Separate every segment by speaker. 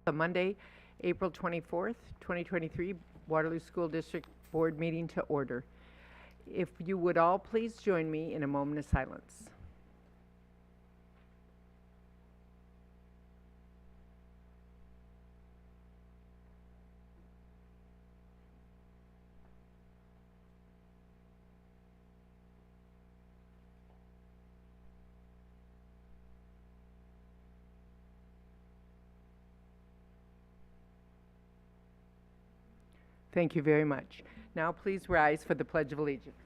Speaker 1: The Monday, April 24th, 2023 Waterloo School District Board meeting to order. If you would all please join me in a moment of silence. Thank you very much. Now please rise for the Pledge of Allegiance.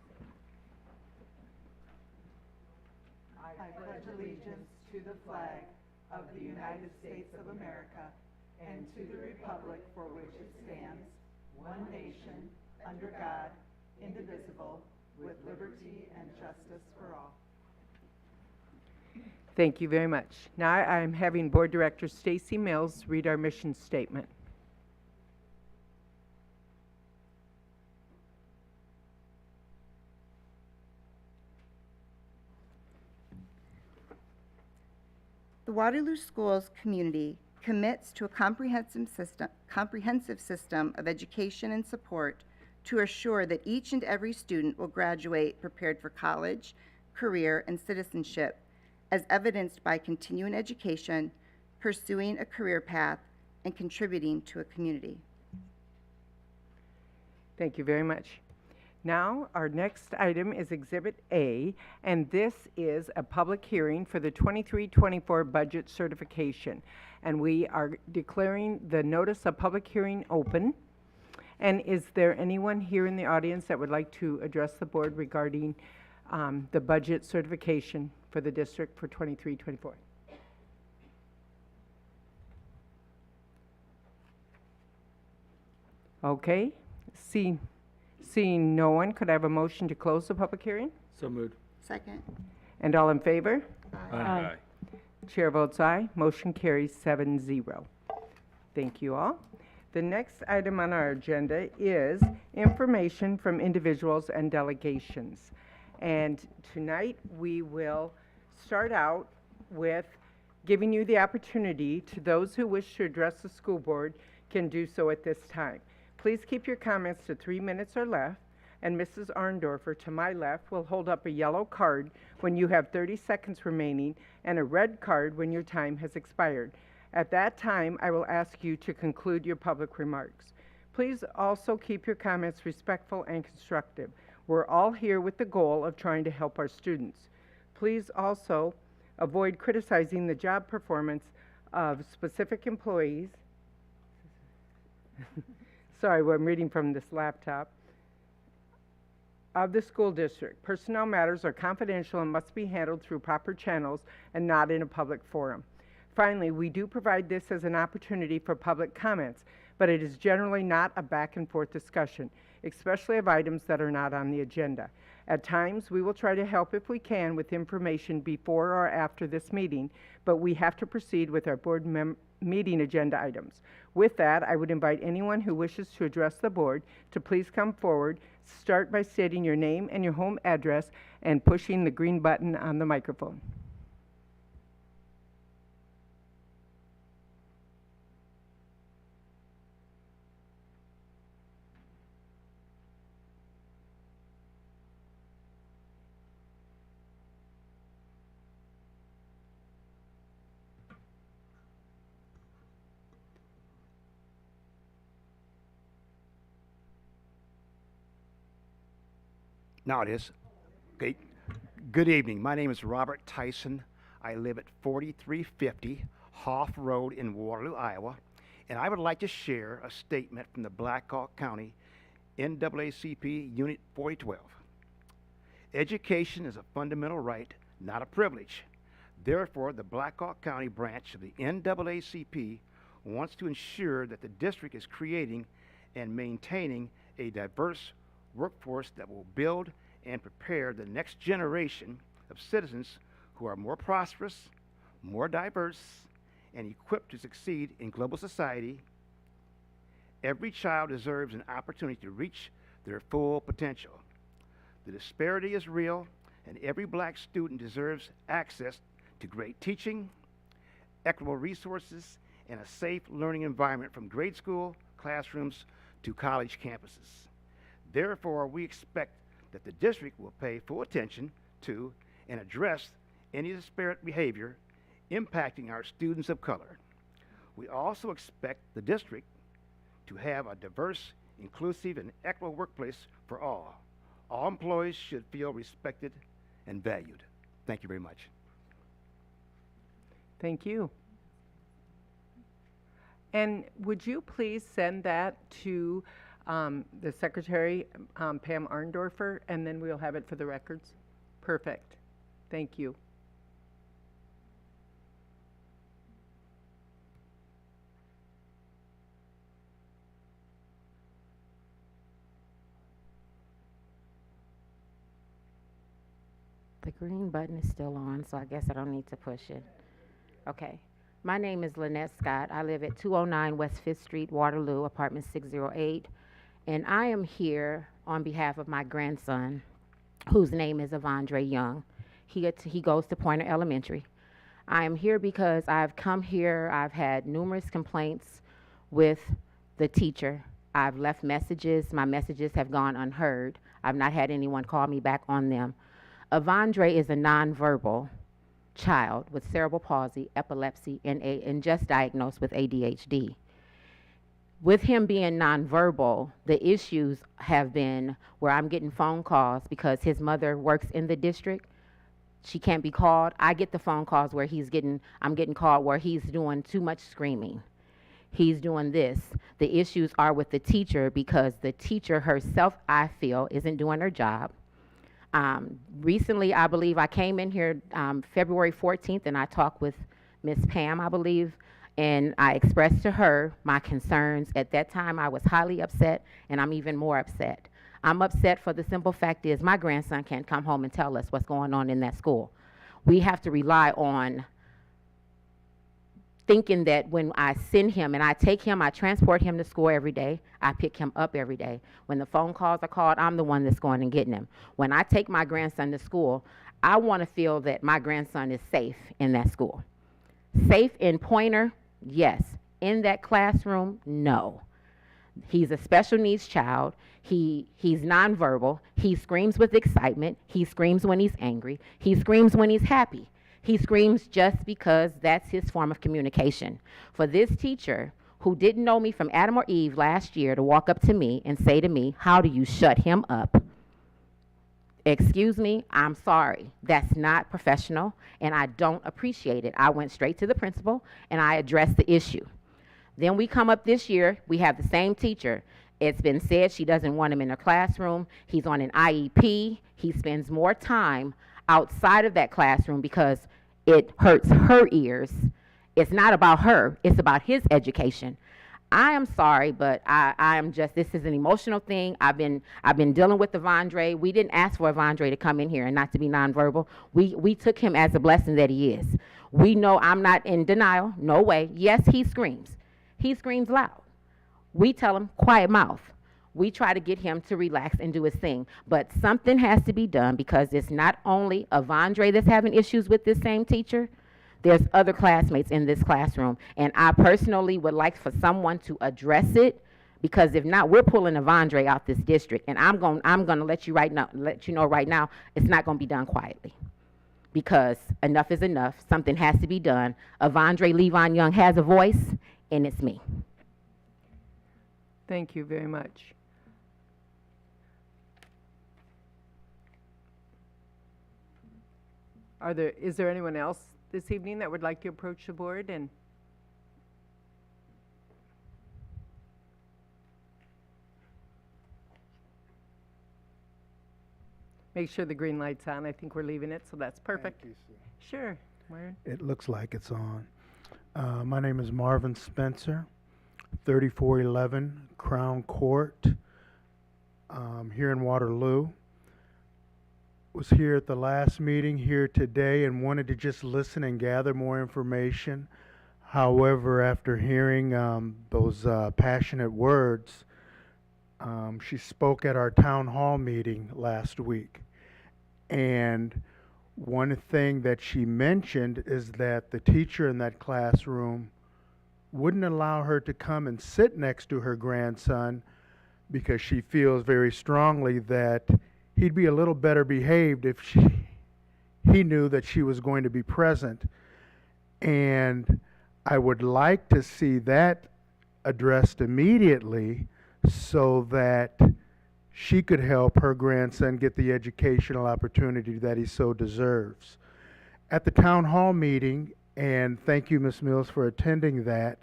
Speaker 2: I pledge allegiance to the flag of the United States of America and to the republic for which it stands, one nation, under God, indivisible, with liberty and justice for all.
Speaker 1: Thank you very much. Now I'm having Board Director Stacy Mills read our mission statement.
Speaker 3: The Waterloo Schools community commits to a comprehensive system of education and support to assure that each and every student will graduate prepared for college, career, and citizenship, as evidenced by continuing education, pursuing a career path, and contributing to a community.
Speaker 1: Thank you very much. Now, our next item is Exhibit A, and this is a public hearing for the 23-24 budget certification. And we are declaring the notice of public hearing open. And is there anyone here in the audience that would like to address the board regarding the budget certification for the district for 23-24? Okay, Seeing no one, could I have a motion to close the public hearing?
Speaker 4: So moved.
Speaker 3: Second.
Speaker 1: And all in favor?
Speaker 4: Aye.
Speaker 1: Chair votes aye. Motion carries 7-0. Thank you all. The next item on our agenda is information from individuals and delegations. And tonight we will start out with giving you the opportunity to those who wish to address the school board can do so at this time. Please keep your comments to 3 minutes or less, and Mrs. Arndorfer to my left will hold up a yellow card when you have 30 seconds remaining and a red card when your time has expired. At that time, I will ask you to conclude your public remarks. Please also keep your comments respectful and constructive. We're all here with the goal of trying to help our students. Please also avoid criticizing the job performance of specific employees. Sorry, I'm reading from this laptop. Of the school district. Personnel matters are confidential and must be handled through proper channels and not in a public forum. Finally, we do provide this as an opportunity for public comments, but it is generally not a back and forth discussion, especially of items that are not on the agenda. At times, we will try to help if we can with information before or after this meeting, but we have to proceed with our board meeting agenda items. With that, I would invite anyone who wishes to address the board to please come forward. Start by stating your name and your home address and pushing the green button on the microphone.
Speaker 5: Now it is. Okay. Good evening. My name is Robert Tyson. I live at 4350 Hoff Road in Waterloo, Iowa. And I would like to share a statement from the Blackhawk County NAACP Unit 4012. Education is a fundamental right, not a privilege. Therefore, the Blackhawk County branch of the NAACP wants to ensure that the district is creating and maintaining a diverse workforce that will build and prepare the next generation of citizens who are more prosperous, more diverse, and equipped to succeed in global society. Every child deserves an opportunity to reach their full potential. The disparity is real, and every black student deserves access to great teaching, equitable resources, and a safe learning environment from grade school classrooms to college campuses. Therefore, we expect that the district will pay full attention to and address any disparate behavior impacting our students of color. We also expect the district to have a diverse, inclusive, and equitable workplace for all. All employees should feel respected and valued. Thank you very much.
Speaker 1: Thank you. And would you please send that to the Secretary, Pam Arndorfer, and then we'll have it for the records? Perfect. Thank you.
Speaker 4: The green button is still on, so I guess I don't need to push it. Okay. My name is Lynette Scott. I live at 209 West 5th Street, Waterloo, apartment 608. And I am here on behalf of my grandson, whose name is Avondre Young. He goes to Pointer Elementary. I am here because I've come here. I've had numerous complaints with the teacher. I've left messages. My messages have gone unheard. I've not had anyone call me back on them. Avondre is a nonverbal child with cerebral palsy, epilepsy, and just diagnosed with ADHD. With him being nonverbal, the issues have been where I'm getting phone calls because his mother works in the district. She can't be called. I get the phone calls where I'm getting called where he's doing too much screaming. He's doing this. The issues are with the teacher because the teacher herself, I feel, isn't doing her job. Recently, I believe I came in here February 14th and I talked with Miss Pam, I believe, and I expressed to her my concerns. At that time, I was highly upset, and I'm even more upset. I'm upset for the simple fact is my grandson can't come home and tell us what's going on in that school. We have to rely on thinking that when I send him and I take him, I transport him to school every day. I pick him up every day. When the phone calls are called, I'm the one that's going and getting him. When I take my grandson to school, I want to feel that my grandson is safe in that school. Safe in Pointer, yes. In that classroom, no. He's a special needs child. He's nonverbal. He screams with excitement. He screams when he's angry. He screams when he's happy. He screams just because that's his form of communication. For this teacher who didn't know me from Adam or Eve last year to walk up to me and say to me, "How do you shut him up?" Excuse me, I'm sorry. That's not professional, and I don't appreciate it. I went straight to the principal, and I addressed the issue. Then we come up this year, we have the same teacher. It's been said she doesn't want him in her classroom. He's on an IEP. He spends more time outside of that classroom because it hurts her ears. It's not about her, it's about his education. I am sorry, but I am just, this is an emotional thing. I've been dealing with Avondre. We didn't ask for Avondre to come in here and not to be nonverbal. We took him as a blessing that he is. We know I'm not in denial, no way. Yes, he screams. He screams loud. We tell him, quiet mouth. We try to get him to relax and do his thing. But something has to be done because it's not only Avondre that's having issues with this same teacher. There's other classmates in this classroom. And I personally would like for someone to address it because if not, we're pulling Avondre out this district. And I'm going to let you know right now, it's not going to be done quietly. Because enough is enough. Something has to be done. Avondre Levon Young has a voice, and it's me.
Speaker 1: Thank you very much. Is there anyone else this evening that would like to approach the board and make sure the green light's on? I think we're leaving it, so that's perfect.
Speaker 6: Thank you, Sue.
Speaker 1: Sure, Myron.
Speaker 6: It looks like it's on. My name is Marvin Spencer, 3411 Crown Court, here in Waterloo. Was here at the last meeting here today and wanted to just listen and gather more information. However, after hearing those passionate words, she spoke at our town hall meeting last week. And one thing that she mentioned is that the teacher in that classroom wouldn't allow her to come and sit next to her grandson because she feels very strongly that he'd be a little better behaved if he knew that she was going to be present. And I would like to see that addressed immediately so that she could help her grandson get the educational opportunity that he so deserves. At the town hall meeting, and thank you, Ms. Mills, for attending that,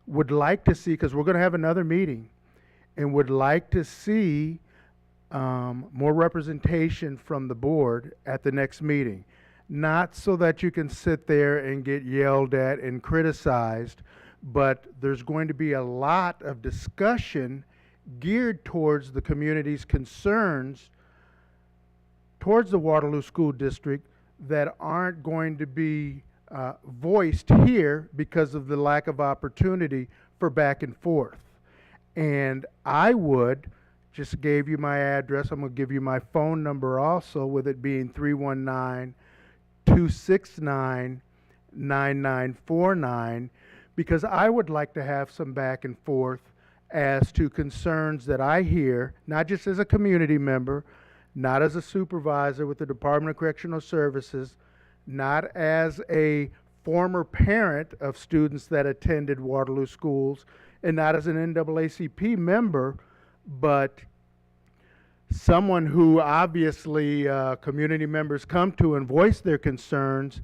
Speaker 6: would like to see, because we're going to have another meeting, and would like to see more representation from the board at the next meeting. Not so that you can sit there and get yelled at and criticized, but there's going to be a lot of discussion geared towards the community's concerns towards the Waterloo School District that aren't going to be voiced here because of the lack of opportunity for back and forth. And I would, just gave you my address, I'm going to give you my phone number also, with it being 319-269-9949, because I would like to have some back and forth as to concerns that I hear, not just as a community member, not as a supervisor with the Department of Correctional Services, not as a former parent of students that attended Waterloo schools, and not as an NAACP member, but someone who obviously community members come to and voice their concerns.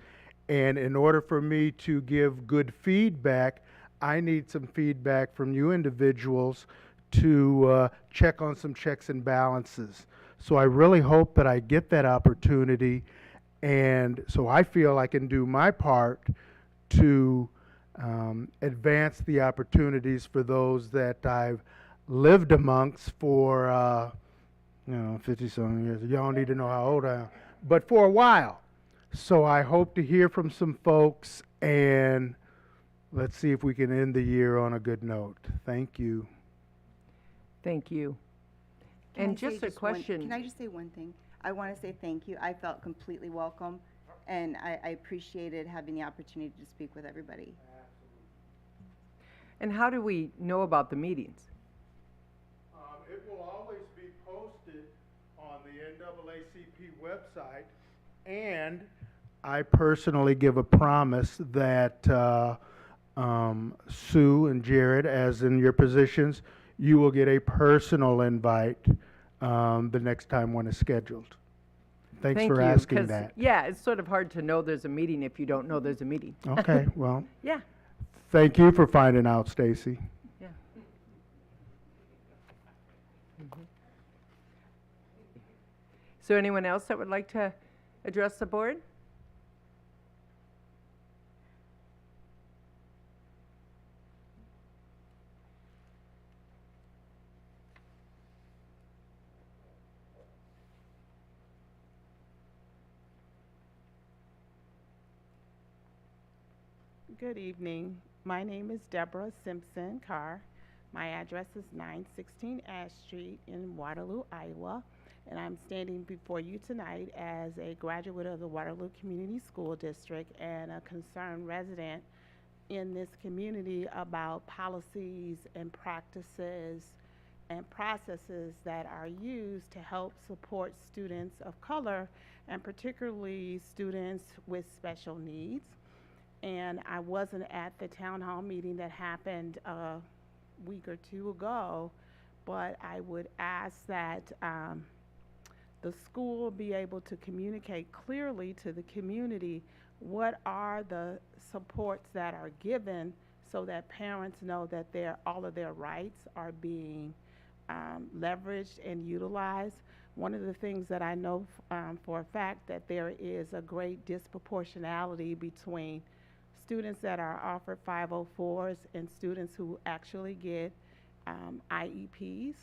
Speaker 6: And in order for me to give good feedback, I need some feedback from you individuals to check on some checks and balances. So I really hope that I get that opportunity, and so I feel I can do my part to advance the opportunities for those that I've lived amongst for 50-something years. Y'all don't need to know how old I am, but for a while. So I hope to hear from some folks, and let's see if we can end the year on a good note. Thank you.
Speaker 1: Thank you.
Speaker 3: Can
Speaker 1: And
Speaker 3: I say
Speaker 1: just a
Speaker 3: one-
Speaker 1: question.
Speaker 3: Can I just say one thing? I want to say thank you. I felt completely welcome, and I appreciated having the opportunity to speak with everybody.
Speaker 1: And how do we know about the meetings?
Speaker 6: It will always be posted on the NAACP website, and I personally give a promise that Sue and Jared, as in your positions, you will get a personal invite the next time one is scheduled. Thanks
Speaker 1: Thank
Speaker 6: for
Speaker 1: you,
Speaker 6: asking
Speaker 1: 'cause,
Speaker 6: that.
Speaker 1: yeah, it's sort of hard to know there's a meeting if you don't know there's a meeting.
Speaker 6: Okay, well,
Speaker 1: Yeah,
Speaker 6: thank you for finding out, Stacy.
Speaker 1: yeah. Mhm. So anyone else that would like to address the board?
Speaker 7: Good evening. My name is Deborah Simpson Carr. My address is 916 Ash Street in Waterloo, Iowa, and I'm standing before you tonight as a graduate of the Waterloo Community School District and a concerned resident in this community about policies and practices and processes that are used to help support students of color, and particularly students with special needs. And I wasn't at the town hall meeting that happened a week or two ago, but I would ask that the school be able to communicate clearly to the community what are the supports that are given so that parents know that all of their rights are being leveraged and utilized. One of the things that I know for a fact that there is a great disproportionality between students that are offered 504s and students who actually get IEPs,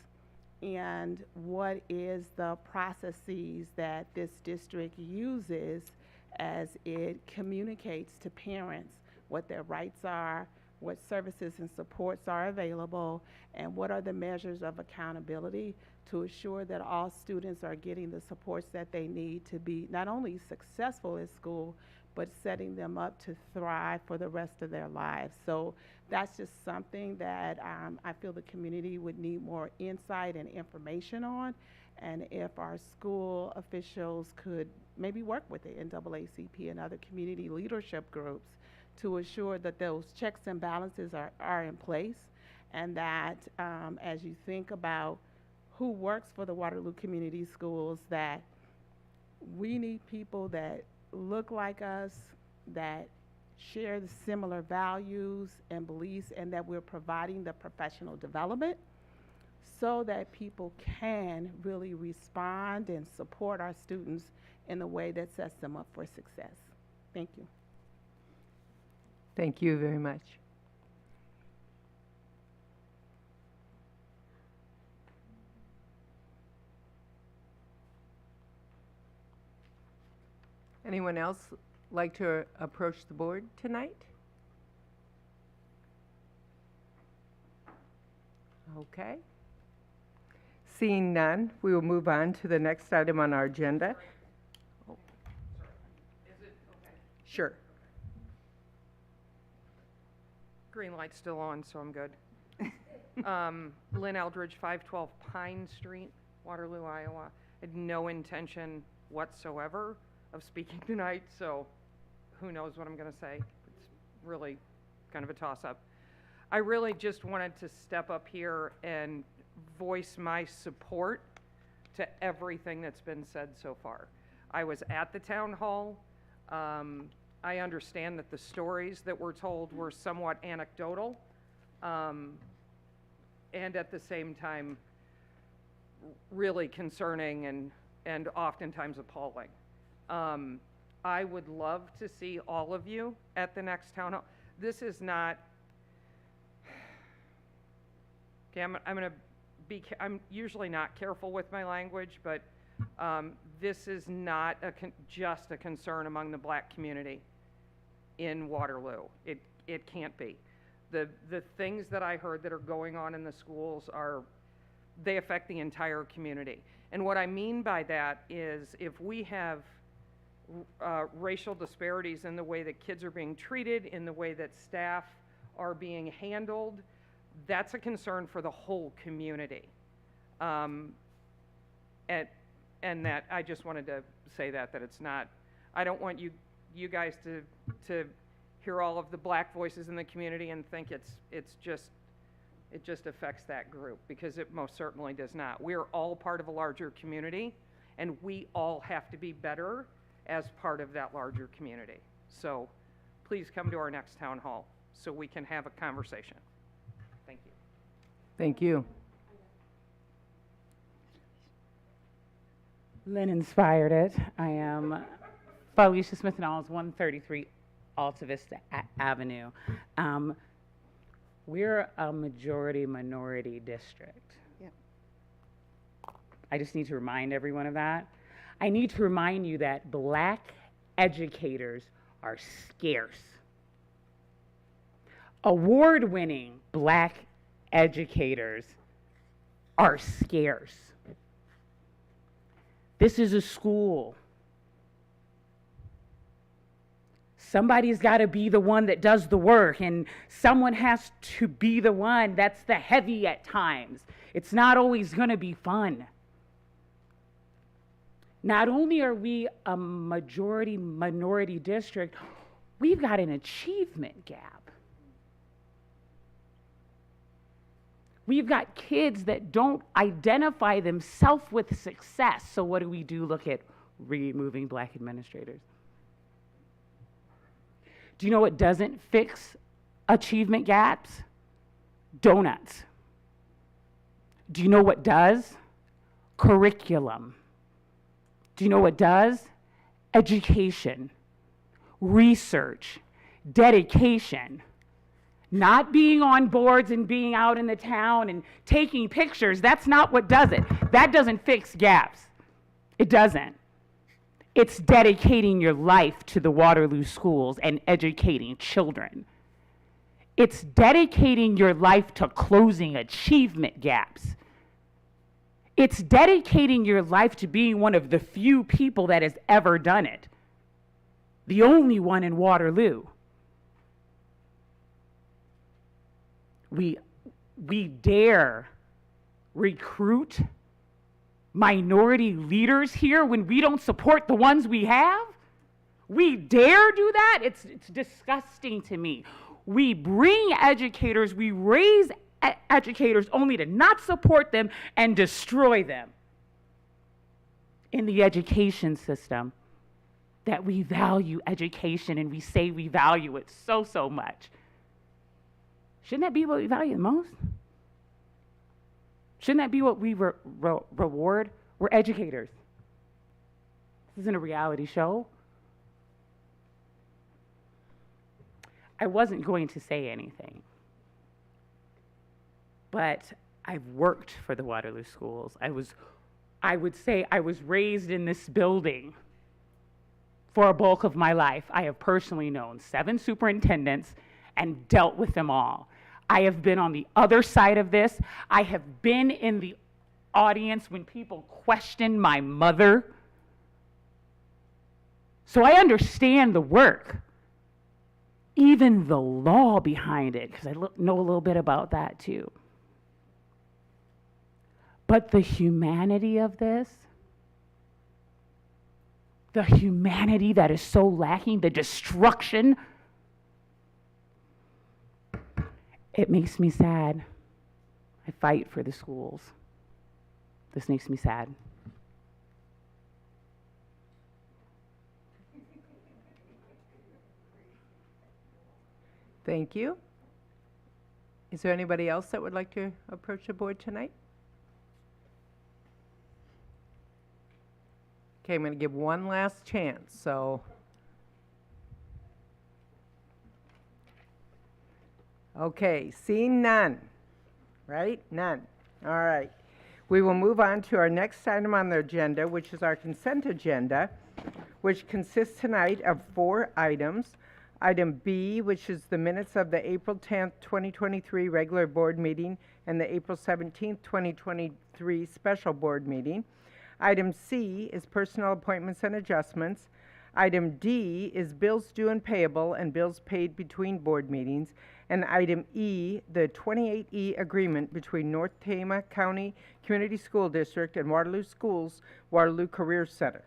Speaker 7: and what is the processes that this district uses as it communicates to parents what their rights are, what services and supports are available, and what are the measures of accountability to assure that all students are getting the supports that they need to be not only successful at school, but setting them up to thrive for the rest of their lives. So that's just something that I feel the community would need more insight and information on. And if our school officials could maybe work with the NAACP and other community leadership groups to assure that those checks and balances are in place, and that as you think about who works for the Waterloo Community Schools, that we need people that look like us, that share the similar values and beliefs, and that we're providing the professional development so that people can really respond and support our students in a way that sets them up for success. Thank you.
Speaker 1: Thank you very much. Anyone else like to approach the board tonight? Okay. Seeing none, we will move on to the next item on our agenda. Oh.
Speaker 8: Is it okay?
Speaker 1: Sure.
Speaker 8: Green light's still on, so I'm good. Lynn Eldridge, 512 Pine Street, Waterloo, Iowa. I had no intention whatsoever of speaking tonight, so who knows what I'm going to say. It's really kind of a toss-up. I really just wanted to step up here and voice my support to everything that's been said so far. I was at the town hall. I understand that the stories that were told were somewhat anecdotal, and at the same time really concerning and oftentimes appalling. I would love to see all of you at the next town hall. This is not, okay, I'm usually not careful with my language, but this is not just a concern among the black community in Waterloo. It can't be. The things that I heard that are going on in the schools they affect the entire community. And what I mean by that is if we have racial disparities in the way that kids are being treated, in the way that staff are being handled, that's a concern for the whole community. And that I just wanted to say that it's not, I don't want you guys to hear all of the black voices in the community and think it just affects that group, because it most certainly does not. We're all part of a larger community, and we all have to be better as part of that larger community. So please come to our next town hall so we can have a conversation. Thank you.
Speaker 1: Thank you.
Speaker 9: Lynn inspired it. I am Felicia Smith and Alls, 133 Alta Vista Avenue. We're a majority minority district.
Speaker 3: Yep.
Speaker 9: I just need to remind everyone of that. I need to remind you that black educators are scarce. Award-winning black educators are scarce. This is a school. Somebody's got to be the one that does the work, and someone has to be the one that's the heavy at times. It's not always going to be fun. Not only are we a majority minority district, we've got an achievement gap. We've got kids that don't identify themselves with success. So what do? Look at removing black administrators. Do you know what doesn't fix achievement gaps? Donuts. Do you know what does? Curriculum. Do you know what does? Education, research, dedication. Not being on boards and being out in the town and taking pictures, that's not what does it. That doesn't fix gaps. It doesn't. It's dedicating your life to the Waterloo schools and educating children. It's dedicating your life to closing achievement gaps. It's dedicating your life to being one of the few people that has ever done it. the only one in Waterloo. We dare recruit minority leaders here when we don't support the ones we have? We dare do that? It's disgusting to me. We bring educators, we raise educators only to not support them and destroy them. In the education system, that we value education and we say we value it so, so much. Shouldn't that be what we value the most? Shouldn't that be what we reward? We're educators. This isn't a reality show. I wasn't going to say anything, but I've worked for the Waterloo schools. I would say I was raised in this building for a bulk of my life. I have personally known 7 superintendents and dealt with them all. I have been on the other side of this. I have been in the audience when people question my mother. So I understand the work, even the law behind it, because I know a little bit about that too. But the humanity of this, the humanity that is so lacking, the destruction, it makes me sad. I fight for the schools. This makes me sad.
Speaker 1: Thank you. Is there anybody else that would like to approach the board tonight? Okay, I'm going to give one last chance, so. Okay, seeing none, right? None. All right. We will move on to our next item on the agenda, which is our consent agenda, which consists tonight of 4 items. Item B, which is the minutes of the April 10th, 2023 regular board meeting and the April 17th, 2023 special board meeting. Item C is personnel appointments and adjustments. Item D is bills due and payable and bills paid between board meetings. And item E, the 28E agreement between North Tama County Community School District and Waterloo Schools, Waterloo Career Center.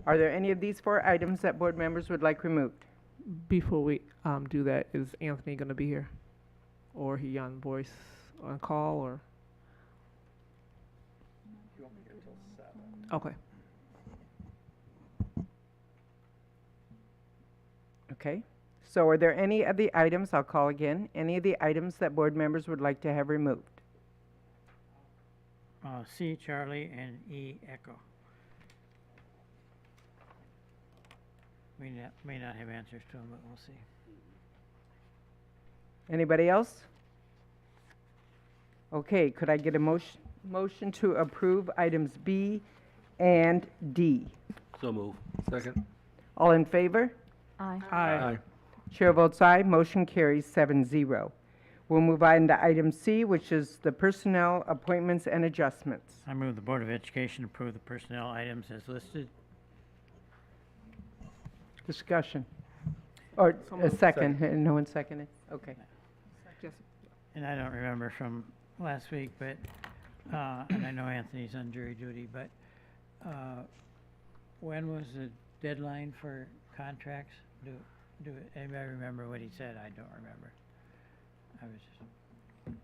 Speaker 1: Are there any of these 4 items that board members would like removed?
Speaker 10: Before we do that, is Anthony going to be here? Or he on voice on call, or?
Speaker 5: You won't be here till 7.
Speaker 10: Okay.
Speaker 1: Okay. So are there any of the items, I'll call again, any of the items that board members would like to have removed?
Speaker 11: C, Charlie, and E, Echo. We may not have answers to them, but we'll see.
Speaker 1: Anybody else? Okay, could I get a motion to approve items B and D?
Speaker 12: So move. Second.
Speaker 1: All in favor?
Speaker 4: Aye.
Speaker 10: Aye.
Speaker 1: Chair votes aye, motion carries 7-0. We'll move on to item C, which is the personnel appointments and adjustments.
Speaker 11: I move the Board of Education approve the personnel items as listed.
Speaker 1: Discussion. Or a second, no one seconded? Okay.
Speaker 11: And I don't remember from last week, but, and I know Anthony's on jury duty, but when was the deadline for contracts? Do anybody remember what he said? I don't remember. I was just.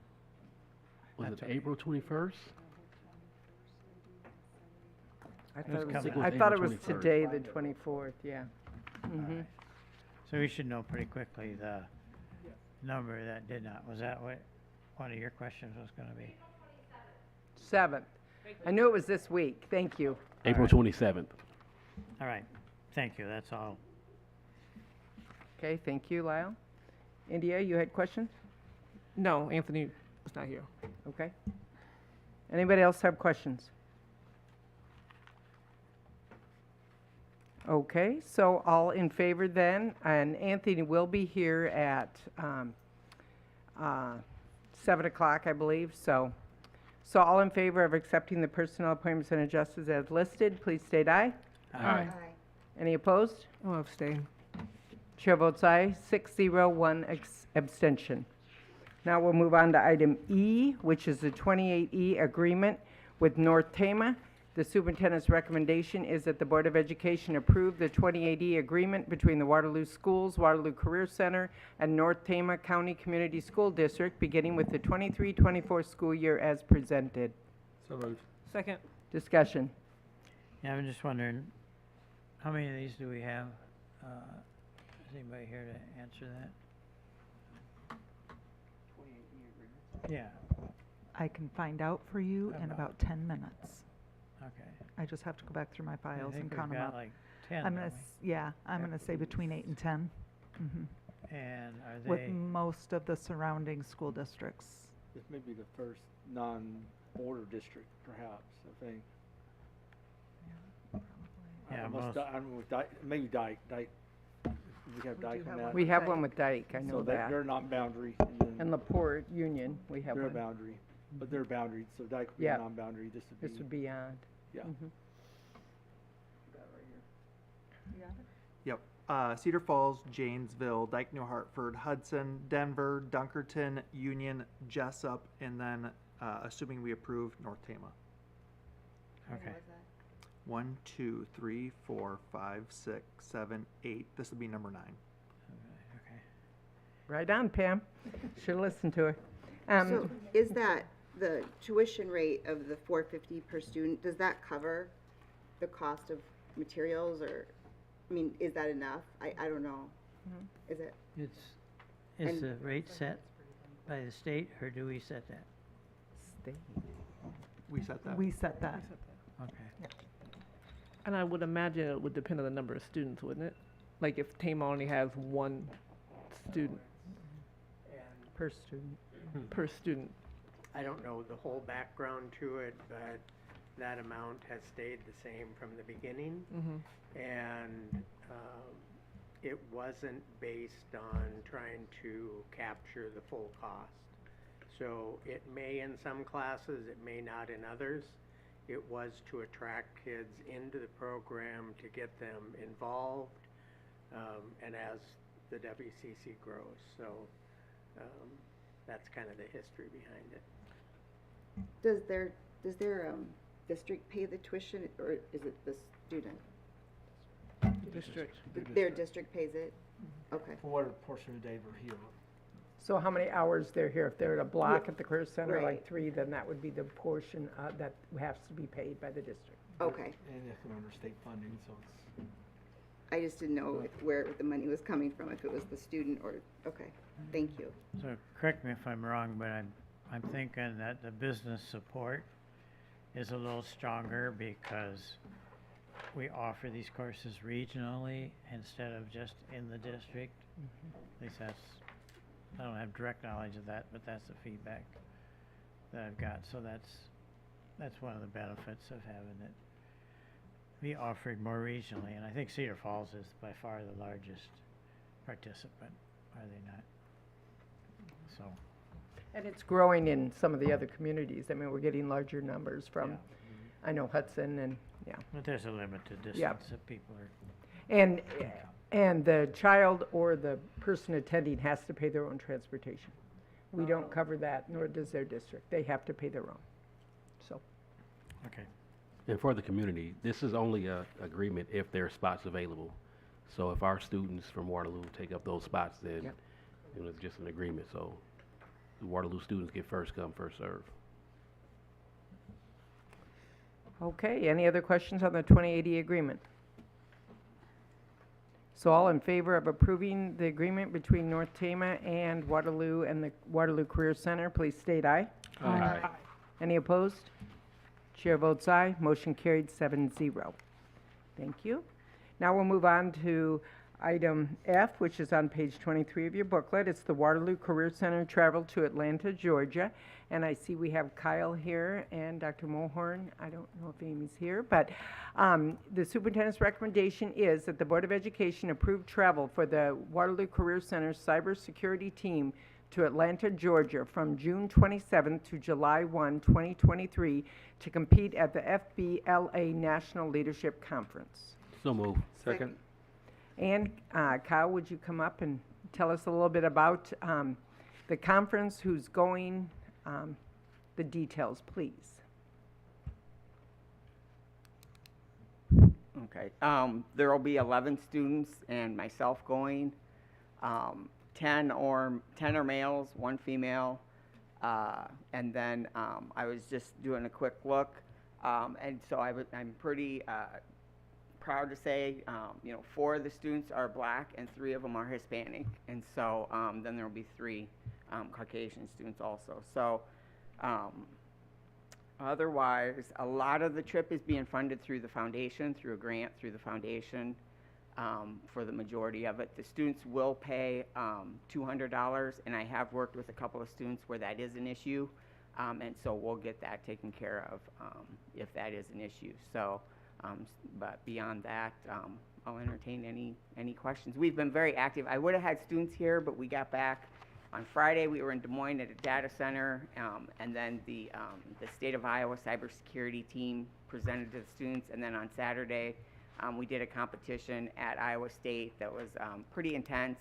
Speaker 12: Was it April 21st?
Speaker 1: I thought it was today, the 24th, yeah.
Speaker 11: Alright. So we should know pretty quickly the number that did not. Was that what one of your questions was going to be?
Speaker 1: 7th. I knew it was this week. Thank you.
Speaker 12: April 27th.
Speaker 11: All right. Thank you. That's all.
Speaker 1: Okay, thank you, Lyle. India, you had questions?
Speaker 10: No, Anthony was not here.
Speaker 1: Okay. Anybody else have questions? Okay, so all in favor then, and Anthony will be here at 7 o'clock, I believe, so all in favor of accepting the personnel appointments and adjustments as listed, please state aye.
Speaker 10: Aye.
Speaker 1: Any opposed?
Speaker 10: I'll abstain.
Speaker 1: Chair votes aye, 6-0, 1 abstention. Now we'll move on to item E, which is the 28E agreement with North Tama. The superintendent's recommendation is that the Board of Education approve the 28E agreement between the Waterloo Schools, Waterloo Career Center, and North Tama County Community School District, beginning with the 23-24 school year as presented.
Speaker 12: So moved.
Speaker 10: Second.
Speaker 1: Discussion.
Speaker 11: Yeah, I'm just wondering, how many of these do we have? Is anybody here to answer that? Yeah,
Speaker 2: I can find out for you in about 10 minutes.
Speaker 11: okay.
Speaker 2: I just have to go back through my
Speaker 11: I
Speaker 2: files
Speaker 11: think
Speaker 2: and
Speaker 11: we've
Speaker 2: count them
Speaker 11: got
Speaker 2: up.
Speaker 11: like 10,
Speaker 2: I'm
Speaker 11: don't
Speaker 2: gonna,
Speaker 11: we?
Speaker 2: yeah, I'm gonna say between 8 and 10. Mhm.
Speaker 11: And are
Speaker 2: With
Speaker 11: they,
Speaker 2: most of the surrounding school districts.
Speaker 13: This may be the first non-border district, perhaps, I think.
Speaker 11: Yeah,
Speaker 13: Unless
Speaker 11: most-
Speaker 13: Di- I don't know, with maybe Dyke, we have
Speaker 2: We
Speaker 13: Dyke
Speaker 2: do
Speaker 13: on
Speaker 2: have
Speaker 13: that.
Speaker 2: one.
Speaker 1: We have one with Dyke, I
Speaker 13: So
Speaker 1: know that.
Speaker 13: they're not boundary, and then
Speaker 1: And LaPorte Union, we have
Speaker 13: they're a
Speaker 1: one.
Speaker 13: boundary, but they're boundary, so Dyke would be
Speaker 1: Yeah.
Speaker 13: a non-boundary, this would be.
Speaker 1: This would be odd.
Speaker 13: Yeah.
Speaker 1: Mhm.
Speaker 14: Yep. Cedar Falls, Janesville, Dike, New Hartford, Hudson, Denver, Dunkerton, Union, Jessup, and then, assuming we approve, North Tama.
Speaker 11: okay.
Speaker 14: 1, 2, 3, 4, 5, 6, 7, 8. This would be number 9.
Speaker 11: Okay.
Speaker 1: Right on, Pam. Should listen to her.
Speaker 3: So is that the tuition rate of the $450 per student, does that cover the cost of materials, or, I mean, is that enough? I don't know. Is it?
Speaker 11: Is
Speaker 3: And-
Speaker 11: the rate set by the state, or do we set that?
Speaker 1: State.
Speaker 14: We set that.
Speaker 2: We set that.
Speaker 11: Okay.
Speaker 10: And I would imagine it would depend on the number of students, wouldn't it? Like if Tama only has one student
Speaker 1: Per student.
Speaker 10: per student.
Speaker 15: I don't know the whole background to it, but that amount has stayed the same from the beginning. And it wasn't based on trying to capture the full cost. So it may in some classes, it may not in others. It was to attract kids into the program, to get them involved, and as the WCC grows. So that's kind of the history behind it.
Speaker 3: Does their district pay the tuition, or is it the student?
Speaker 10: District.
Speaker 3: Their district pays it? Okay.
Speaker 13: For what portion of the day we're here.
Speaker 1: So how many hours they're here? If they're at a block at the Career Center, like
Speaker 3: Right.
Speaker 1: 3, then that would be the portion that has to be paid by the district.
Speaker 3: Okay.
Speaker 13: And it's under state funding, so it's.
Speaker 3: I just didn't know where the money was coming from, if it was the student or, okay, thank you.
Speaker 11: So correct me if I'm wrong, but I'm thinking that the business support is a little stronger because we offer these courses regionally instead of just in the district. At least I don't have direct knowledge of that, but that's the feedback that I've got. So that's one of the benefits of having it be offered more regionally. And I think Cedar Falls is by far the largest participant, are they not? So,
Speaker 1: And it's growing in some of the other communities. I mean, we're getting larger numbers from,
Speaker 11: Yeah.
Speaker 1: I know Hudson and, yeah.
Speaker 11: but there's a limited distance
Speaker 1: Yep.
Speaker 11: that people are.
Speaker 1: And the child or the person attending has to pay their own transportation. We don't cover that, nor does their district. They have to pay their own. So,
Speaker 11: Okay.
Speaker 12: And for the community, this is only a agreement if there are spots available. So if our students from Waterloo take up those spots, then
Speaker 1: Yep.
Speaker 12: it's just an agreement. So the Waterloo students get first come, first serve.
Speaker 1: okay, any other questions on the 2080 agreement? So all in favor of approving the agreement between North Tama and the Waterloo Career Center, please state aye.
Speaker 12: Aye.
Speaker 1: Any opposed? Chair votes aye. Motion carried 7-0. Thank you. Now we'll move on to item F, which is on page 23 of your booklet. It's the Waterloo Career Center travel to Atlanta, Georgia. And I see we have Kyle here and Dr. Mulhorn. I don't know if Amy's here, but the superintendent's recommendation is that the Board of Education approve travel for the Waterloo Career Center's cybersecurity team to Atlanta, Georgia from June 27th to July 1, 2023 to compete at the FBLA National Leadership Conference.
Speaker 12: So move.
Speaker 13: Second.
Speaker 1: And Kyle, would you come up and tell us a little bit about the conference, who's going, the details, please?
Speaker 16: Okay. There will be 11 students and myself going. 10 are males, 1 female. And then I was just doing a quick look. And so I'm pretty proud to say, 4 of the students are black and 3 of them are Hispanic. And so then there will be 3 Caucasian students also. So otherwise, a lot of the trip is being funded through the foundation, through a grant through the foundation. For the majority of it, the students will pay $200, and I have worked with a couple of students where that is an issue, and so we'll get that taken care of if that is an issue. So, but beyond that, I'll entertain any questions. We've been very active. I would have had students here, but we got back on Friday. We were in Des Moines at a data center, and then the state of Iowa cybersecurity team presented to the students, and then on Saturday, we did a competition at Iowa State that was pretty intense,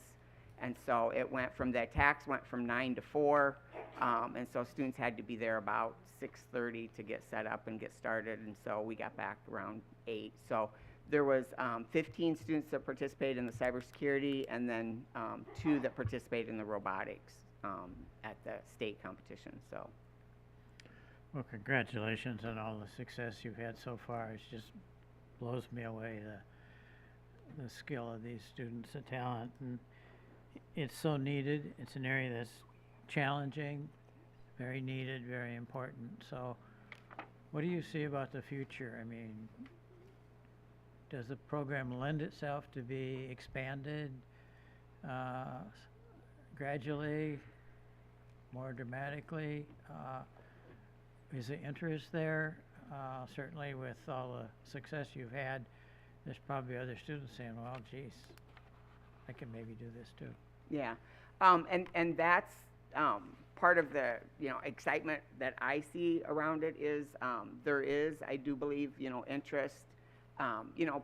Speaker 16: and so the attacks went from 9 to 4, and so students had to be there about 6:30 to get set up and get started, and so we got back around 8. So there was 15 students that participated in the cybersecurity, and then 2 that participated in the robotics at the state competition. So.
Speaker 11: Well, congratulations on all the success you've had so far. It's just blows me away, the skill of these students, the talent, and it's so needed. It's an area that's challenging, very needed, very important. So what do you see about the future? I mean, does the program lend itself to be expanded gradually, more dramatically? Is the interest there? Certainly with all the success you've had, there's probably other students saying, well, geez, I can maybe do this too.
Speaker 16: Yeah, and that's part of the excitement that I see around it is there is, I do believe, interest.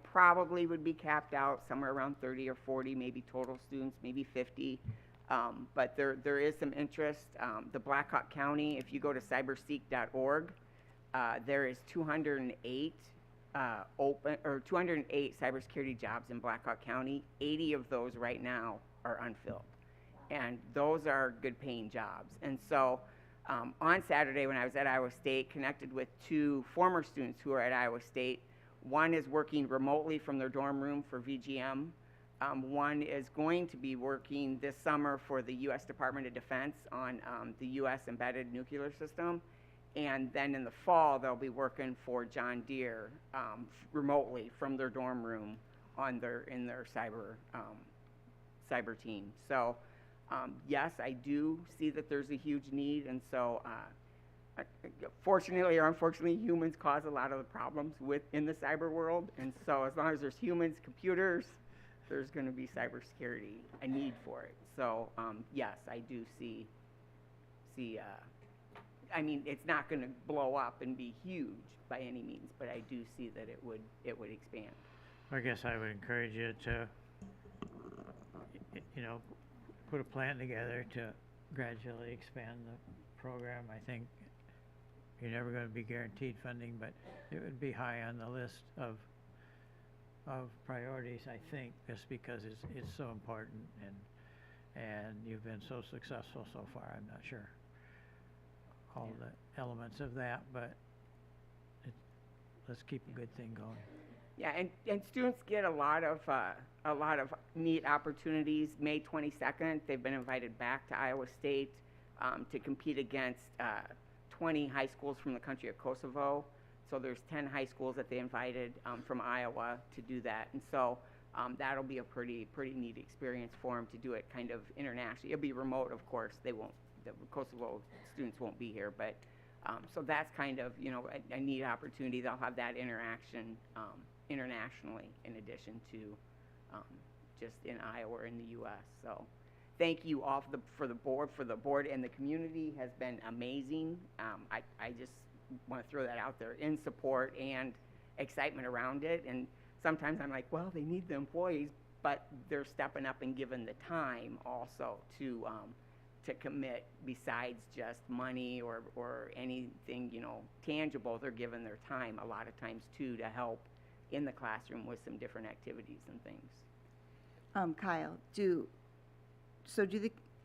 Speaker 16: Probably would be capped out somewhere around 30 or 40, maybe total students, maybe 50. But there is some interest. The Blackhawk County, if you go to cyberseek.org, there is 208 208 cybersecurity jobs in Blackhawk County. 80 of those right now are unfilled, and those are good paying jobs. And so on Saturday when I was at Iowa State, connected with 2 former students who are at Iowa State. One is working remotely from their dorm room for VGM. One is going to be working this summer for the U.S. Department of Defense on the U.S. embedded nuclear system. And then in the fall, they'll be working for John Deere remotely from their dorm room in their cyber team. So yes, I do see that there's a huge need, and so fortunately or unfortunately, humans cause a lot of the problems in the cyber world. And so as long as there's humans, computers, there's going to be cybersecurity, a need for it. So yes, I do see. I mean, it's not going to blow up and be huge by any means, but I do see that it would expand.
Speaker 11: I guess I would encourage you to, put a plan together to gradually expand the program. I think you're never going to be guaranteed funding, but it would be high on the list of priorities, I think, just because it's so important, and you've been so successful so far. I'm not sure all the elements of that, but let's keep a good thing going.
Speaker 16: Yeah, and students get a lot of neat opportunities. May 22nd, they've been invited back to Iowa State to compete against 20 high schools from the country of Kosovo. So there's 10 high schools that they invited from Iowa to do that, and so that'll be a pretty neat experience for them to do it kind of internationally. It'll be remote, of course. The Kosovo students won't be here, but so that's kind of a neat opportunity. They'll have that interaction internationally in addition to just in Iowa or in the U.S. So thank you all for the board and the community has been amazing. I just want to throw that out there in support and excitement around it. And sometimes I'm like, well, they need the employees, but they're stepping up and giving the time also to commit besides just money or anything, you know, tangible. They're giving their time a lot of times too to help in the classroom with some different activities and things.
Speaker 3: Kyle,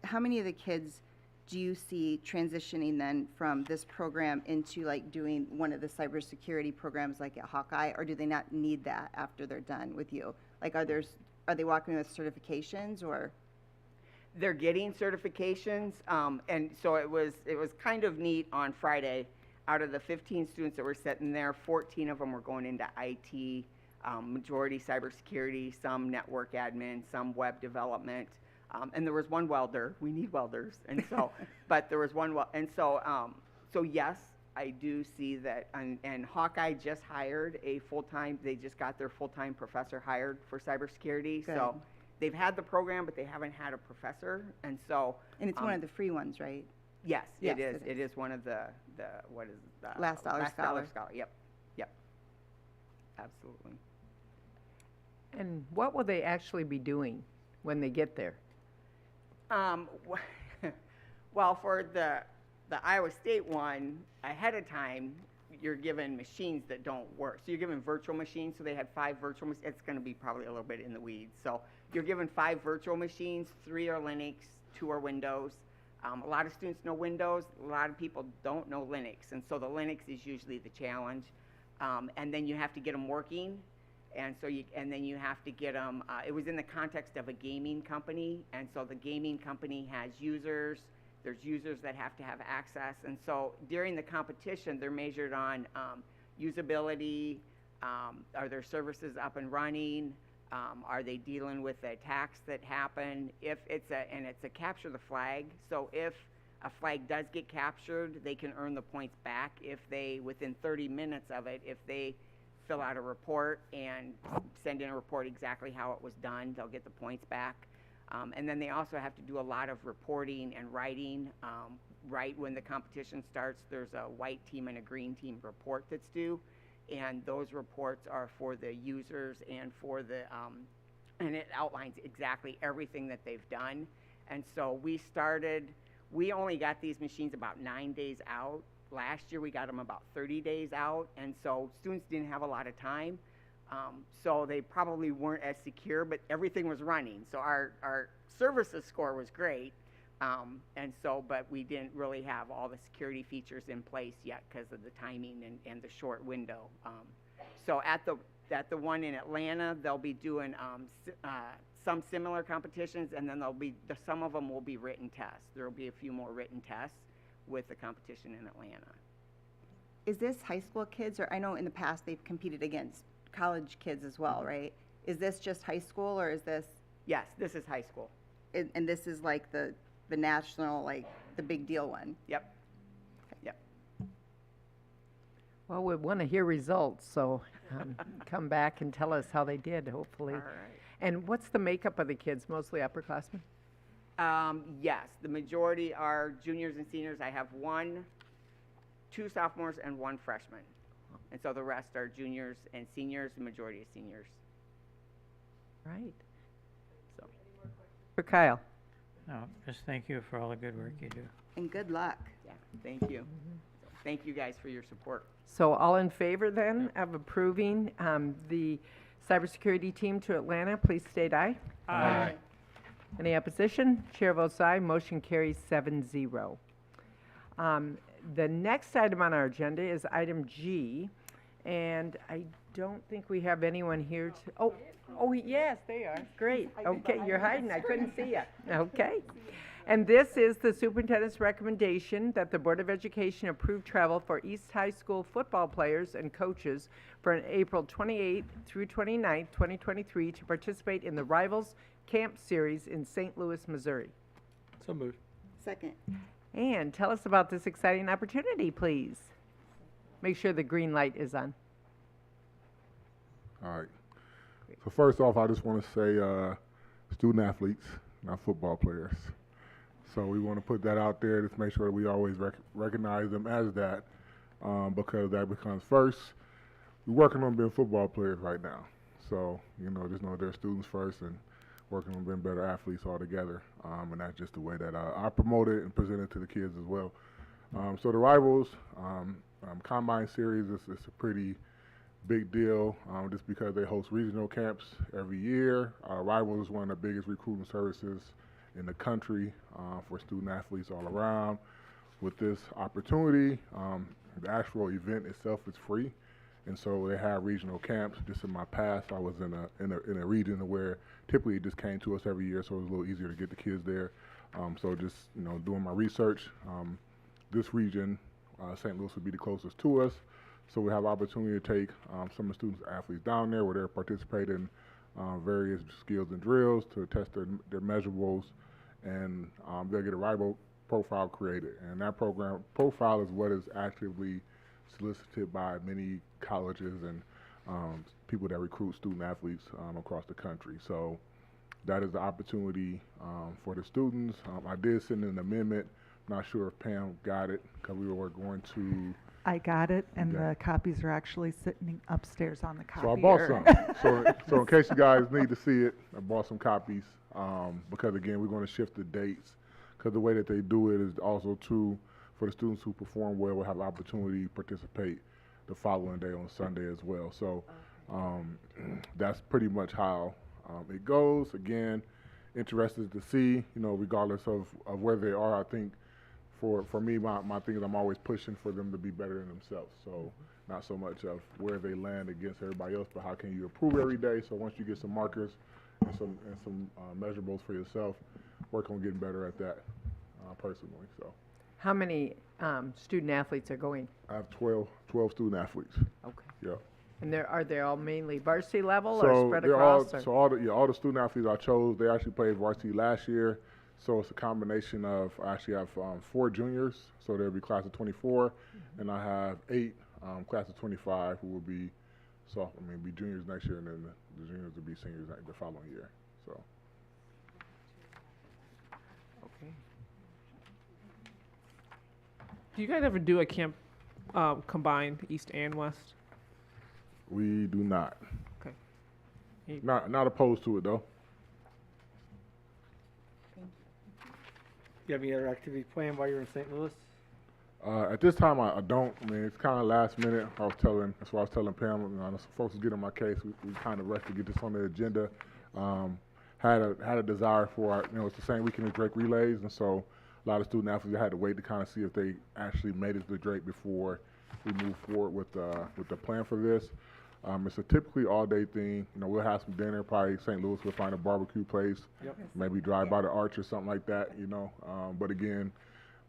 Speaker 3: how many of the kids do you see transitioning then from this program into like doing one of the cybersecurity programs like at Hawkeye, or do they not need that after they're done with you? Like, are they walking with certifications or?
Speaker 16: They're getting certifications, and so it was kind of neat on Friday. Out of the 15 students that were sitting there, 14 of them were going into IT, majority cybersecurity, some network admin, some web development, and there was one welder. We need welders, and so, but there was one and so, so yes, I do see that, and Hawkeye just hired a full-time. They just got their full-time professor hired for cybersecurity.
Speaker 3: Good.
Speaker 16: So they've had the program, but they haven't had a professor, and so.
Speaker 3: And it's one of the free ones, right?
Speaker 16: Yes,
Speaker 3: Yes,
Speaker 16: it is.
Speaker 3: it
Speaker 16: It is one of the what is the
Speaker 3: Last Dollar Scholar.
Speaker 16: Yep, yep, absolutely.
Speaker 1: And what will they actually be doing when they get there?
Speaker 16: Well, for the Iowa State one, ahead of time, you're given machines that don't work. So you're given virtual machines. So they had 5 virtual machines. It's going to be probably a little bit in the weeds. So you're given 5 virtual machines. 3 are Linux, 2 are Windows. A lot of students know Windows. A lot of people don't know Linux. And so the Linux is usually the challenge. And then you have to get them working. And so then you have to get them, it was in the context of a gaming company. And so the gaming company has users. There's users that have to have access. And so during the competition, they're measured on usability, are their services up and running, are they dealing with the attacks that happen? If it's a capture the flag. So if a flag does get captured, they can earn the points back if they, within 30 minutes of it, if they fill out a report and send in a report exactly how it was done, they'll get the points back. And then they also have to do a lot of reporting and writing. Right when the competition starts, there's a white team and a green team report that's due. And those reports are for the users and for the, and it outlines exactly everything that they've done. And so we only got these machines about 9 days out. Last year we got them about 30 days out. And so students didn't have a lot of time. So they probably weren't as secure, but everything was running. So our services score was great. And so, but we didn't really have all the security features in place yet because of the timing and the short window. So at the one in Atlanta, they'll be doing some similar competitions, and then some of them will be written tests. There will be a few more written tests with the competition in Atlanta.
Speaker 3: Is this high school kids, or I know in the past they've competed against college kids as well, right? Is this just high school, or is this?
Speaker 16: Yes, this is high school.
Speaker 3: And this is like the national, like the big deal one?
Speaker 16: Yep. Yep.
Speaker 1: Well, we want to hear results, so come back and tell us how they did, hopefully.
Speaker 16: All right.
Speaker 1: And what's the makeup of the kids? Mostly upperclassmen?
Speaker 16: Yes, the majority are juniors and seniors. I have 2 sophomores and 1 freshman. And so the rest are juniors and seniors, the majority is seniors.
Speaker 1: Right.
Speaker 16: So.
Speaker 1: For Kyle.
Speaker 11: No, just thank you for all the good work you do.
Speaker 3: And good luck.
Speaker 16: Yeah, thank you. So thank you guys for your support.
Speaker 1: So all in favor then of approving the cybersecurity team to Atlanta, please state aye.
Speaker 11: Aye.
Speaker 1: Any opposition? Chair votes aye. Motion carries 7-0. The next item on our agenda is item G, and I don't think we have anyone here to, oh, yes, they are. Great. Okay, you're hiding. I couldn't see you. Okay. And this is the superintendent's recommendation that the Board of Education approve travel for East High School football players and coaches for an April 28th through 29th, 2023 to participate in the Rivals Camp Series in St. Louis, Missouri.
Speaker 13: So moved.
Speaker 3: Second.
Speaker 1: And tell us about this exciting opportunity, please. Make sure the green light is on.
Speaker 17: All right. So first off, I just want to say student athletes, not football players. So we want to put that out there, just make sure that we always recognize them as that, because that becomes first. We're working on being football players right now. So, just know they're students first and working on being better athletes all together. And that's just the way that I promote it and present it to the kids as well. So the Rivals Combine Series is a pretty big deal just because they host regional camps every year. Rivals is one of the biggest recruiting services in the country for student athletes all around. With this opportunity, the actual event itself is free, and so they have regional camps. Just in my past, I was in a region where typically it just came to us every year, so it was a little easier to get the kids there. So just doing my research, this region, St. Louis would be the closest to us. So we have opportunity to take some of the students athletes down there where they're participating in various skills and drills to test their measurables, and they'll get a rival profile created. And that program profile is what is actively solicited by many colleges and people that recruit student athletes across the country. So that is the opportunity for the students. I did send an amendment. Not sure if Pam got it because we were going to.
Speaker 2: I got it, and
Speaker 17: Okay.
Speaker 2: the copies are actually sitting upstairs on the copier.
Speaker 17: So I bought some. So in case you guys need to see it, I bought some copies because again we're going to shift the dates because the way that they do it is also too for the students who perform well will have the opportunity to participate the following day on Sunday as well. So that's pretty much how it goes. Again, interested to see, regardless of where they are. I think for me, my thing is I'm always pushing for them to be better than themselves. So not so much of where they land against everybody else, but how can you improve every day. So once you get some markers and some measurables for yourself, work on getting better at that personally. So
Speaker 1: How many student athletes are going?
Speaker 17: I have 12 student athletes.
Speaker 1: Okay.
Speaker 17: Yeah.
Speaker 1: And are they all mainly varsity level
Speaker 17: So
Speaker 1: or spread
Speaker 17: they're
Speaker 1: across?
Speaker 17: all all the student athletes I chose, they actually played varsity last year. So it's a combination of, I actually have 4 juniors, so there'll be class of 24, and I have 8 class of 25 who will be be juniors next year, and then the juniors will be seniors the following year. So.
Speaker 1: Okay.
Speaker 10: Do you guys ever do a camp combined East and West?
Speaker 17: We do not.
Speaker 10: Okay.
Speaker 17: Not opposed to it though.
Speaker 13: You have any other activity planned while you're in St. Louis?
Speaker 17: At this time, I don't. I mean, it's kind of last minute. That's why I was telling Pam. I know some folks was getting on my case. We kind of rushed to get this on the agenda. Had a desire for it's the same weekend as Drake relays, and so a lot of student athletes had to wait to kind of see if they actually made it to Drake before we move forward with the plan for this. It's a typically all-day thing. We'll have some dinner. Probably St. Louis. We'll find a barbecue place.
Speaker 13: Yep.
Speaker 17: Maybe drive by the Arch or something like that. But again,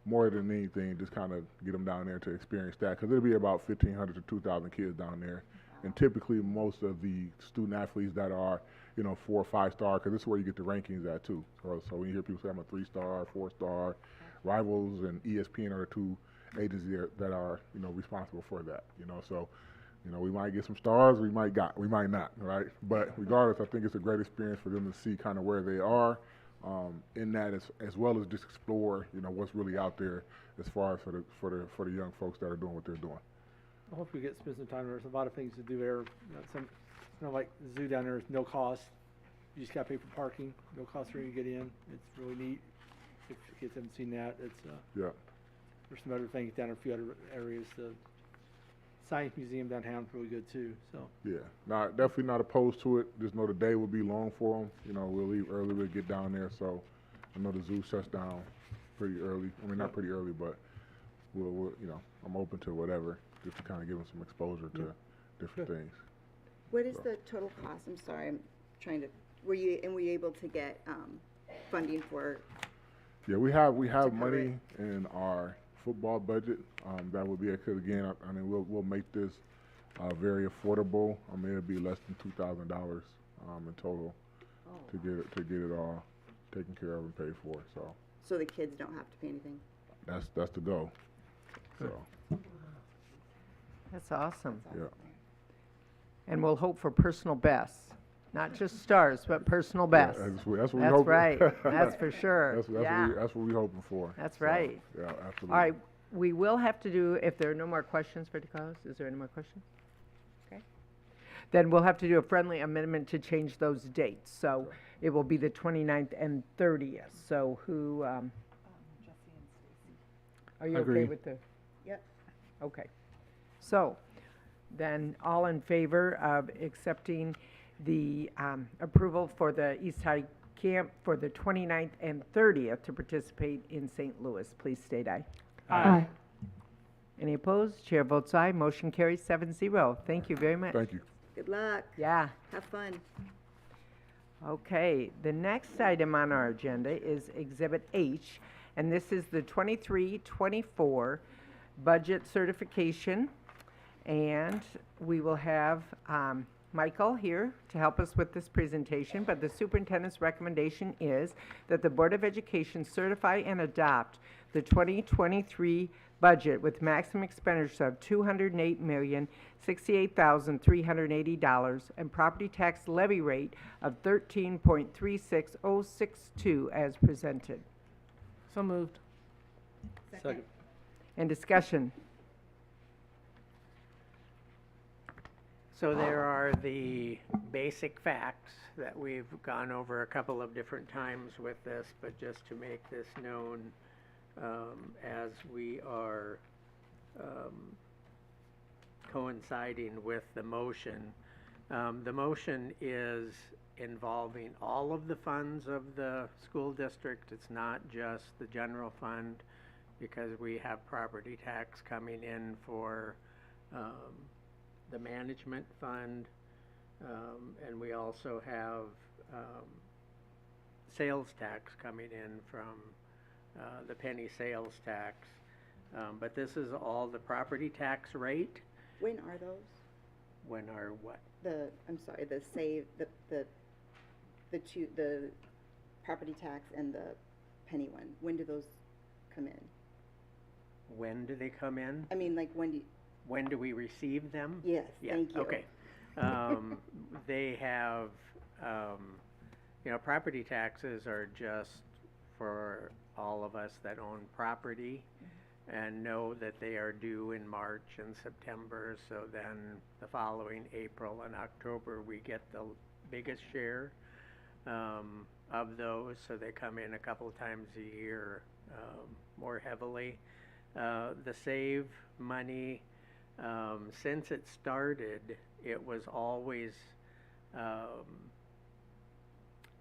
Speaker 17: more than anything, just kind of get them down there to experience that because it'll be about 1,500 to 2,000 kids down there, and typically most of the student athletes that are 4 or 5 star, because this is where you get the rankings at too. So when you hear people say I'm a 3-star, 4-star, Rivals and ESPN are the 2 agencies that are responsible for that. So. We might get some stars, we might not, right? But regardless, I think it's a great experience for them to see kind of where they are in that, as well as just explore, what's really out there as far as for the young folks that are doing what they're doing.
Speaker 13: I hope we get spend some time. There's a lot of things to do there. Like the zoo down there is no cost. You just got to pay for parking. No cost for you to get in. It's really neat. If kids haven't seen that, it's
Speaker 17: yeah.
Speaker 13: There's some other things down in a few other areas. The Science Museum downtown is really good too. So
Speaker 17: yeah, definitely not opposed to it. Just know the day will be long for them. We'll leave early. We'll get down there. So I know the zoo shuts down pretty early. I mean, not pretty early, but we'll I'm open to whatever, just to kind of give them some exposure to different things.
Speaker 3: What is the total cost? I'm sorry, I'm trying to. Were you able to get funding for?
Speaker 17: Yeah, we have money in our football budget. That would be it. Because again, I mean, we'll make this very affordable. I mean, it'll be less than $2,000 in total to get it all taken care of and paid for.
Speaker 3: So the kids don't have to pay anything.
Speaker 17: That's the goal. So
Speaker 1: That's awesome.
Speaker 17: yeah.
Speaker 1: And we'll hope for personal bests, not just stars, but personal bests.
Speaker 17: Yeah, that's what we
Speaker 1: That's
Speaker 17: hoping.
Speaker 1: right. That's for sure.
Speaker 17: That's what we're hoping for.
Speaker 1: That's
Speaker 17: So,
Speaker 1: right.
Speaker 17: Yeah, absolutely.
Speaker 1: All right, we will have to do, if there are no more questions for DeCarlos, is there any more questions? Okay. then we'll have to do a friendly amendment to change those dates. So it will be the 29th and 30th. So who, are you okay
Speaker 6: Agree.
Speaker 1: with the?
Speaker 3: Yep.
Speaker 1: Okay. So then all in favor of accepting the approval for the East High Camp for the 29th and 30th to participate in St. Louis, please state aye.
Speaker 10: Aye.
Speaker 1: Any opposed? Chair votes aye. Motion carries 7-0. Thank you very much.
Speaker 17: Thank you.
Speaker 3: Good luck.
Speaker 1: Yeah.
Speaker 3: Have fun.
Speaker 1: Okay, the next item on our agenda is Exhibit H, and this is the 23-24 budget certification. And we will have Michael here to help us with this presentation, but the superintendent's recommendation is that the Board of Education certify and adopt the 2023 budget with maximum expenditures of $208,068,380 and property tax levy rate of 13.36062 as presented.
Speaker 10: So moved.
Speaker 13: Second.
Speaker 1: And discussion.
Speaker 15: So there are the basic facts that we've gone over a couple of different times with this, but just to make this known, as we are coinciding with the motion. The motion is involving all of the funds of the school district. It's not just the general fund, because we have property tax coming in for the management fund, and we also have sales tax coming in from the penny sales tax. But this is all the property tax rate.
Speaker 3: When are those?
Speaker 15: When are what?
Speaker 3: The property tax and the penny one. When do those come in?
Speaker 15: When do they come in?
Speaker 3: I mean, like,
Speaker 15: When do we receive them?
Speaker 3: Yes, thank you.
Speaker 15: Okay. They have, property taxes are just for all of us that own property and know that they are due in March and September. So then the following April and October, we get the biggest share of those. So they come in a couple of times a year more heavily. The save money, since it started, it was always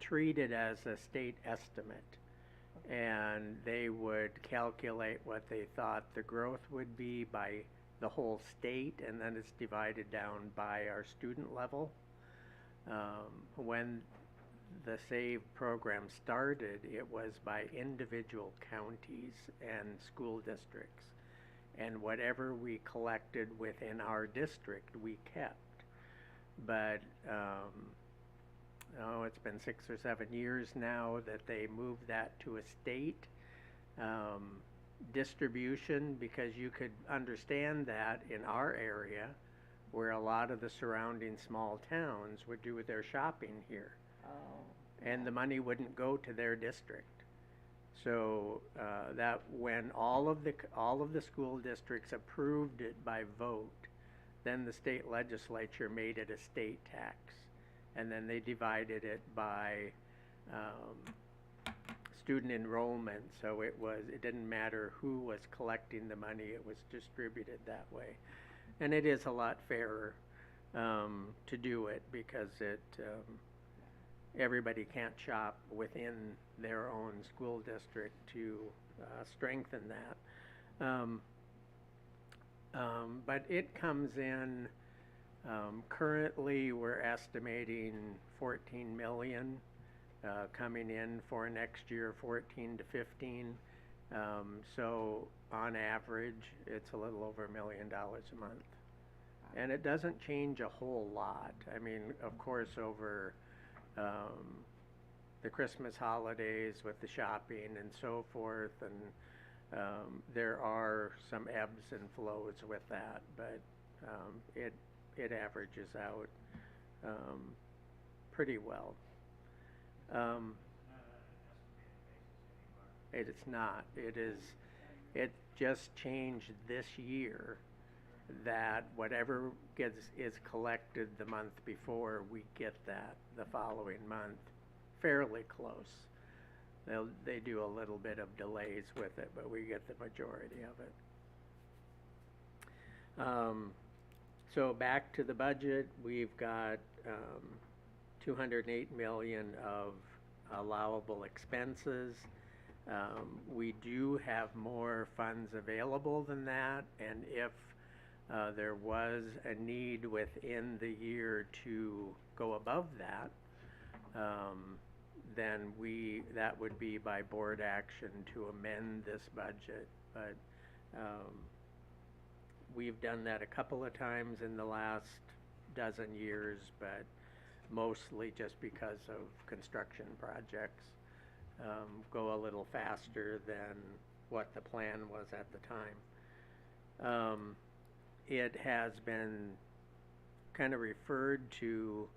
Speaker 15: treated as a state estimate, and they would calculate what they thought the growth would be by the whole state, and then it's divided down by our student level. When the SAVE program started, it was by individual counties and school districts. And whatever we collected within our district, we kept. But, it's been 6 or 7 years now that they moved that to a state distribution, because you could understand that in our area, where a lot of the surrounding small towns would do their shopping here. And the money wouldn't go to their district. So that when all of the school districts approved it by vote, then the state legislature made it a state tax, and then they divided it by student enrollment. So it didn't matter who was collecting the money; it was distributed that way, and it is a lot fairer to do it, because everybody can't shop within their own school district to strengthen that. But it comes in, currently we're estimating 14 million coming in for next year, 14 to 15. So on average, it's a little over $1 million a month. And it doesn't change a whole lot. I mean, of course, over the Christmas holidays with the shopping and so forth, and there are some ebbs and flows with that, but it averages out pretty well. It's not. It just changed this year that whatever is collected the month before, we get that the following month fairly close. They do a little bit of delays with it, but we get the majority of it. So back to the budget, we've got 208 million of allowable expenses. We do have more funds available than that, and if there was a need within the year to go above that, then that would be by board action to amend this budget. But we've done that a couple of times in the last dozen years, but mostly just because of construction projects go a little faster than what the plan was at the time. It has been kind of referred to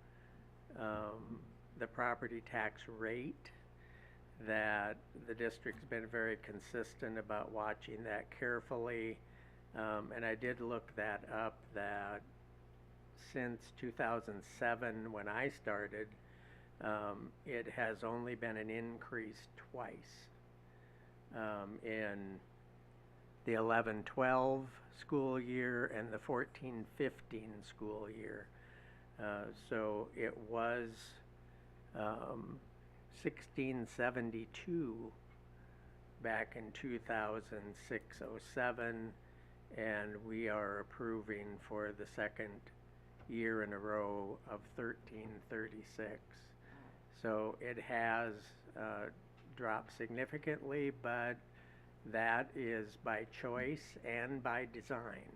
Speaker 15: the property tax rate, that the district's been very consistent about watching that carefully. And I did look that up, that since 2007, when I started, it has only been an increase twice. In the 11-12 school year and the 14-15 school year. So it was 1672 back in 2006-07, and we are approving for the second year in a row of 1336. So it has dropped significantly, but that is by choice and by design,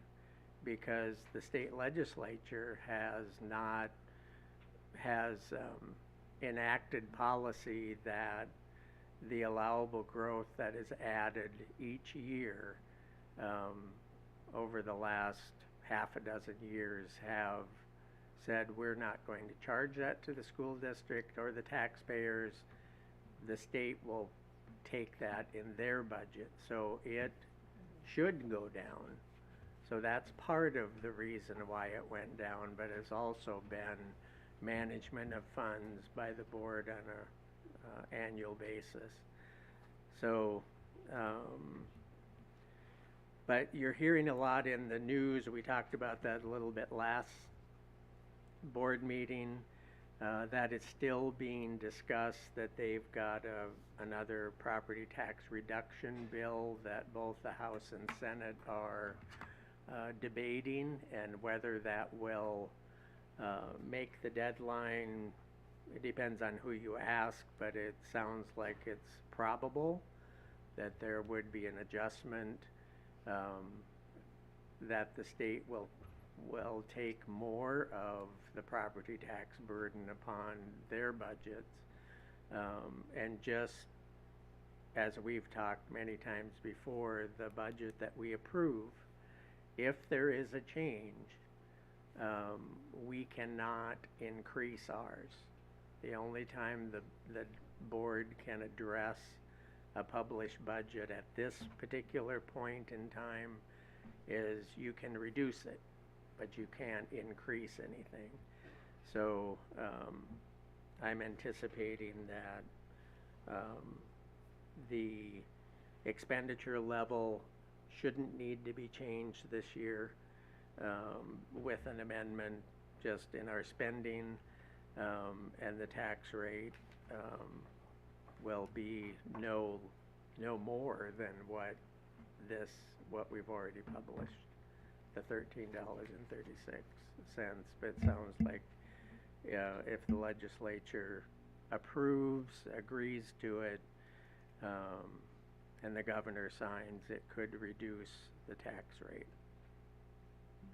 Speaker 15: because the state legislature has enacted policy that the allowable growth that is added each year over the last half a dozen years have said we're not going to charge that to the school district or the taxpayers. The state will take that in their budget, so it should go down. So that's part of the reason why it went down, but it's also been management of funds by the board on a annual basis. So, but you're hearing a lot in the news. We talked about that a little bit last board meeting. That is still being discussed, that they've got another property tax reduction bill that both the House and Senate are debating, and whether that will make the deadline, it depends on who you ask, but it sounds like it's probable that there would be an adjustment, that the state will take more of the property tax burden upon their budgets. And just as we've talked many times before, the budget that we approve, if there is a change, we cannot increase ours. The only time the board can address a published budget at this particular point in time is you can reduce it, but you can't increase anything. So I'm anticipating that the expenditure level shouldn't need to be changed this year with an amendment just in our spending, and the tax rate will be no more than what we've already published, the $13.36. But it sounds like if the legislature approves, agrees to it, and the governor signs, it could reduce the tax rate.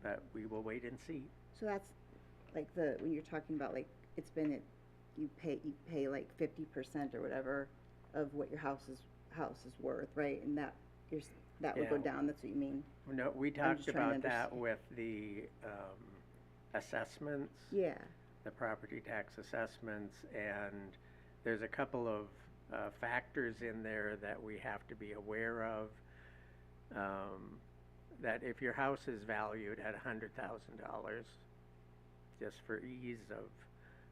Speaker 15: But we will wait and see.
Speaker 3: So that's like when you're talking about, like, it's been, you pay like 50% or whatever of what your house is worth, right? And that would go down, that's what you mean?
Speaker 15: No, we talked about that with the assessments.
Speaker 3: Yeah.
Speaker 15: The property tax assessments, and there's a couple of factors in there that we have to be aware of. that if your house is valued at $100,000, just for ease of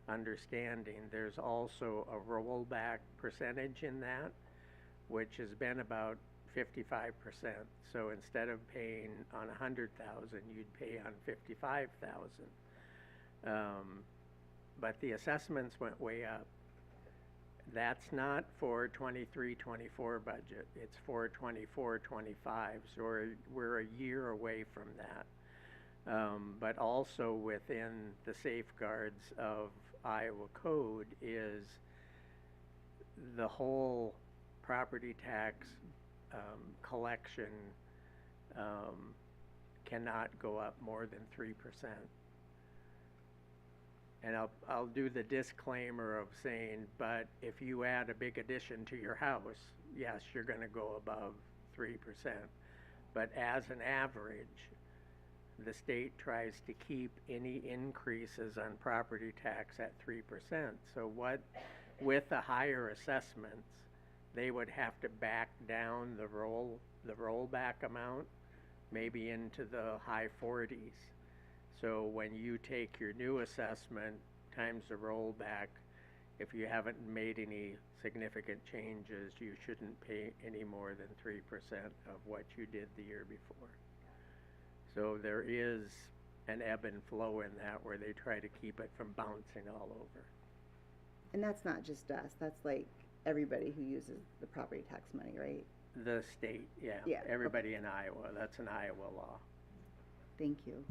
Speaker 15: understanding, there's also a rollback percentage in that, which has been about 55%. So instead of paying on 100,000, you'd pay on 55,000. But the assessments went way up. That's not for 23-24 budget. It's for 24-25. So we're a year away from that. But also within the safeguards of Iowa code is the whole property tax collection cannot go up more than 3%. And I'll do the disclaimer of saying, but if you add a big addition to your house, yes, you're going to go above 3%. But as an average, the state tries to keep any increases on property tax at 3%. So with the higher assessments, they would have to back down the rollback amount, maybe into the high 40s. So when you take your new assessment times the rollback, if you haven't made any significant changes, you shouldn't pay any more than 3% of what you did the year before. So there is an ebb and flow in that where they try to keep it from bouncing all over.
Speaker 3: And that's not just us, that's like everybody who uses the property tax money, right?
Speaker 15: The state, yeah.
Speaker 3: Yeah,
Speaker 15: Everybody in Iowa, that's an Iowa law.
Speaker 3: Thank you.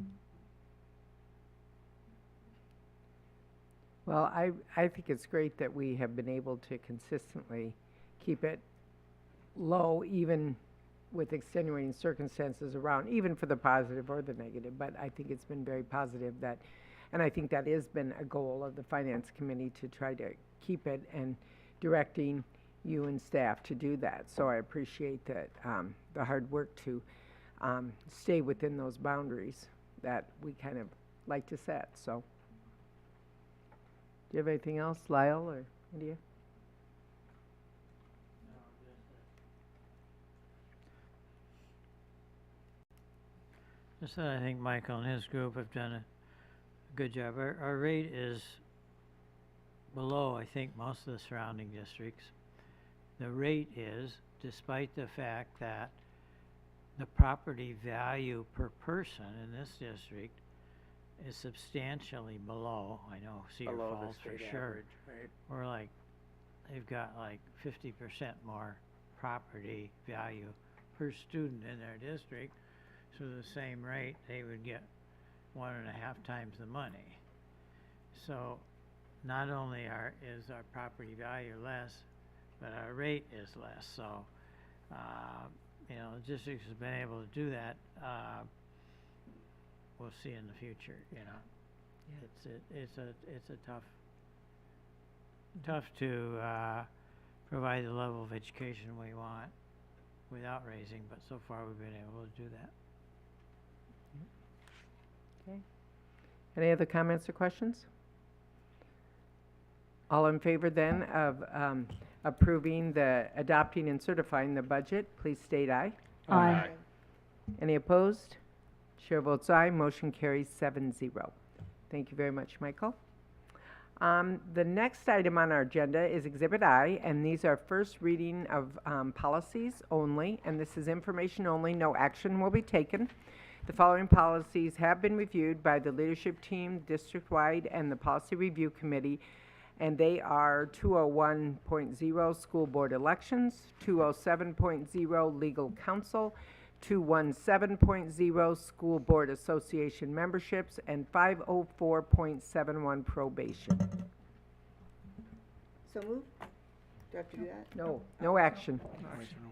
Speaker 1: Well, I think it's great that we have been able to consistently keep it low, even with extenuating circumstances around, even for the positive or the negative. But I think it's been very positive that, and I think that has been a goal of the Finance Committee to try to keep it and directing you and staff to do that. So I appreciate that, the hard work to stay within those boundaries that we kind of like to set, so. Do you have anything else, Lyle or India?
Speaker 11: Just that I think Michael and his group have done a good job. Our rate is below, I think, most of the surrounding districts. The rate is, despite the fact that the property value per person in this district is substantially below, I know Cedar
Speaker 15: Below
Speaker 11: Falls
Speaker 15: the
Speaker 11: for
Speaker 15: state
Speaker 11: sure.
Speaker 15: average, right?
Speaker 11: We're like, they've got like 50% more property value per student in their district. So the same rate, they would get 1.5 times the money. So not only is our property value less, but our rate is less. So, you know, the district has been able to do that. We'll see in the future, you know. Yeah. It's a tough to provide the level of education we want without raising, but so far we've been able to do that.
Speaker 1: Okay. Any other comments or questions? All in favor then of adopting and certifying the budget, please state aye.
Speaker 10: Aye.
Speaker 1: Any opposed? Chair votes aye. Motion carries 7-0. Thank you very much, Michael. The next item on our agenda is Exhibit I, and these are first reading of policies only, and this is information only. No action will be taken. The following policies have been reviewed by the leadership team district-wide and the Policy Review Committee, and they are 201.0 School Board Elections, 207.0 Legal Counsel, 217.0 School Board Association Memberships, and 504.71 Probation.
Speaker 3: So move? Do I have to do that?
Speaker 1: No, no action.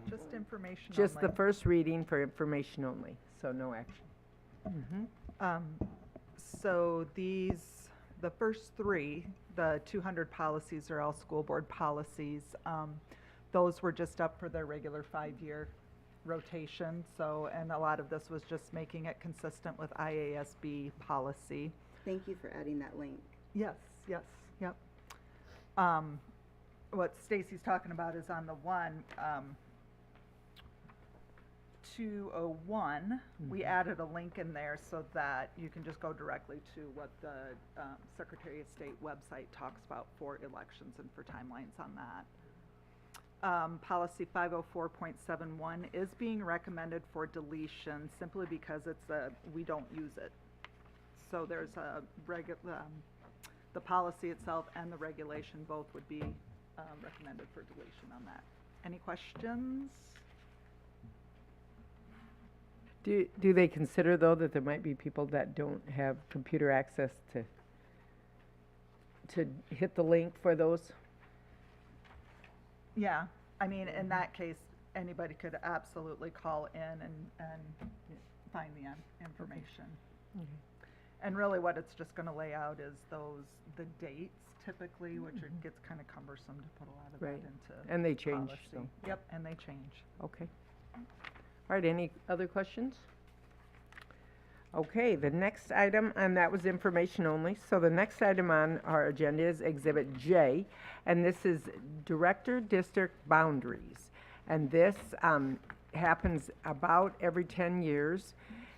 Speaker 2: Just information
Speaker 1: Just the
Speaker 2: only.
Speaker 1: first reading for information only, so no action.
Speaker 2: So the first three, the 200 policies are all school board policies. Those were just up for their regular 5-year rotation. So, and a lot of this was just making it consistent with IASB policy.
Speaker 3: Thank you for adding that link.
Speaker 2: Yes, yep. What Stacy's talking about is on the one, 201, we added a link in there so that you can just go directly to what the Secretary of State website talks about for elections and for timelines on that. Policy 504.71 is being recommended for deletion simply because we don't use it. So there's the policy itself and the regulation both would be recommended for deletion on that. Any questions?
Speaker 1: Do they consider, though, that there might be people that don't have computer access to hit the link for those?
Speaker 2: Yeah, I mean, in that case, anybody could absolutely call in and find the information. And really what it's just gonna lay out is the dates typically, which gets kind of cumbersome to put a lot of that into
Speaker 1: And they change,
Speaker 2: policy.
Speaker 1: so.
Speaker 2: Yep, and they change.
Speaker 1: Okay. All right, any other questions? Okay, the next item, and that was information only, so the next item on our agenda is Exhibit J, and this is Director District Boundaries. And this happens about every 10 years,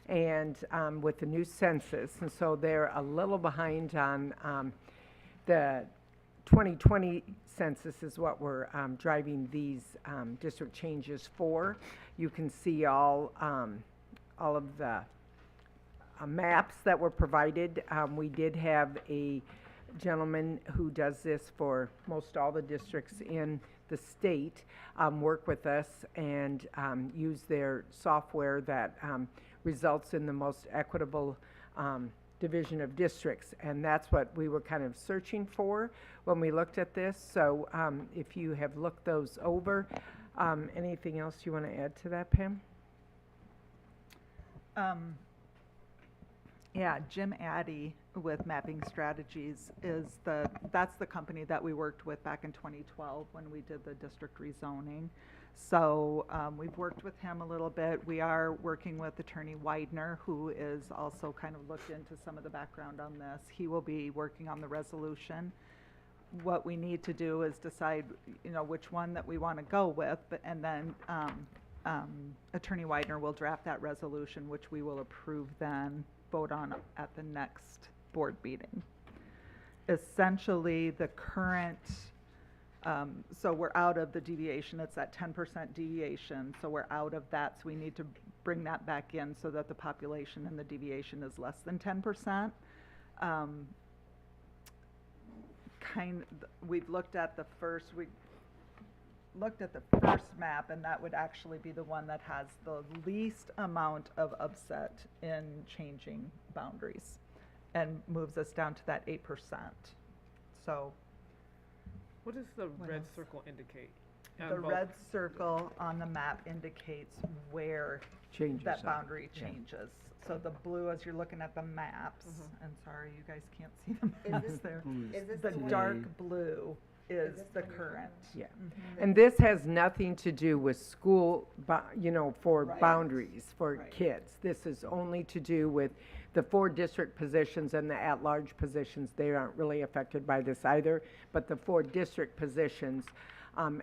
Speaker 1: and with the new census, and so they're a little behind on the 2020 census is what we're driving these district changes for. You can see all of the maps that were provided. We did have a gentleman who does this for most all the districts in the state work with us and use their software that results in the most equitable division of districts, and that's what we were kind of searching for when we looked at this. So if you have looked those over, anything else you want to add to that, Pam?
Speaker 2: Yeah, Jim Addy with Mapping Strategies that's the company that we worked with back in 2012 when we did the district rezoning. So we've worked with him a little bit. We are working with Attorney Widener, who is also kind of looked into some of the background on this. He will be working on the resolution. What we need to do is decide, which one that we want to go with, and then Attorney Widener will draft that resolution, which we will approve then, vote on at the next board meeting. Essentially, the current so we're out of the deviation, it's that 10% deviation, so we're out of that, so we need to bring that back in so that the population and the deviation is less than 10%. We've looked at the first map, and that would actually be the one that has the least amount of upset in changing boundaries and moves us down to that 8%. So
Speaker 10: what does the
Speaker 2: What
Speaker 10: red
Speaker 2: else?
Speaker 10: circle indicate?
Speaker 2: the red circle on the map indicates where
Speaker 1: Changes
Speaker 2: that
Speaker 1: are,
Speaker 2: boundary
Speaker 1: yeah.
Speaker 2: changes. So the blue, as you're looking at the maps, and sorry, you guys can't see the
Speaker 3: Is
Speaker 2: maps
Speaker 3: this-
Speaker 2: there.
Speaker 3: is this
Speaker 2: The
Speaker 3: the one-
Speaker 2: dark blue is the current.
Speaker 1: Yeah.
Speaker 2: Mhm.
Speaker 1: And this has nothing to do with school, for
Speaker 2: Right.
Speaker 1: boundaries for
Speaker 2: Right.
Speaker 1: kids. This is only to do with the 4 district positions and the at-large positions. They aren't really affected by this either, but the 4 district positions,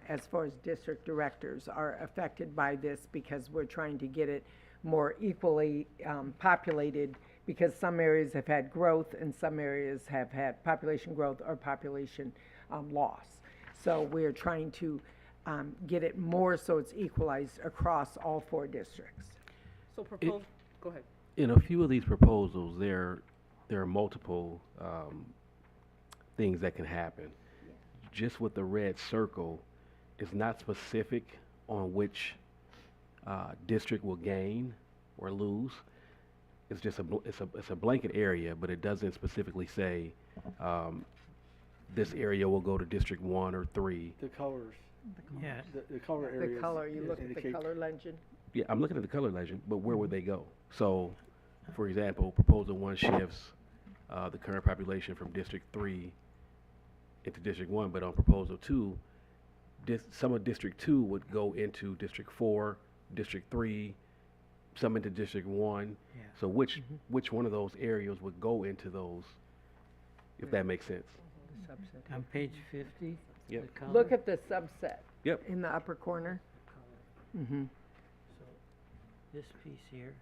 Speaker 1: as far as district directors, are affected by this because we're trying to get it more equally populated, because some areas have had growth and some areas have had population growth or population loss. So we're trying to get it more so it's equalized across all 4 districts.
Speaker 10: So go ahead.
Speaker 12: In a few of these proposals, there are multiple things that can happen. Just with the red circle, it's not specific on which district will gain or lose. It's just it's a blanket area, but it doesn't specifically say this area will go to District 1 or 3.
Speaker 13: The colors,
Speaker 11: Yeah,
Speaker 13: the color areas.
Speaker 1: The color, you look at the
Speaker 13: indicate-
Speaker 1: color legend.
Speaker 12: Yeah, I'm looking at the color legend, but where would they go? So, for example, Proposal 1 shifts the current population from District 3 into District 1, but on Proposal 2, some of District 2 would go into District 4, District 3, some into District 1.
Speaker 11: Yeah.
Speaker 12: So which one of those areas would go into those, if that makes sense?
Speaker 11: on page 50.
Speaker 12: Yep.
Speaker 11: the color.
Speaker 1: Look at the subset.
Speaker 12: Yep.
Speaker 1: In the upper corner. Mm-hmm.
Speaker 11: this piece here,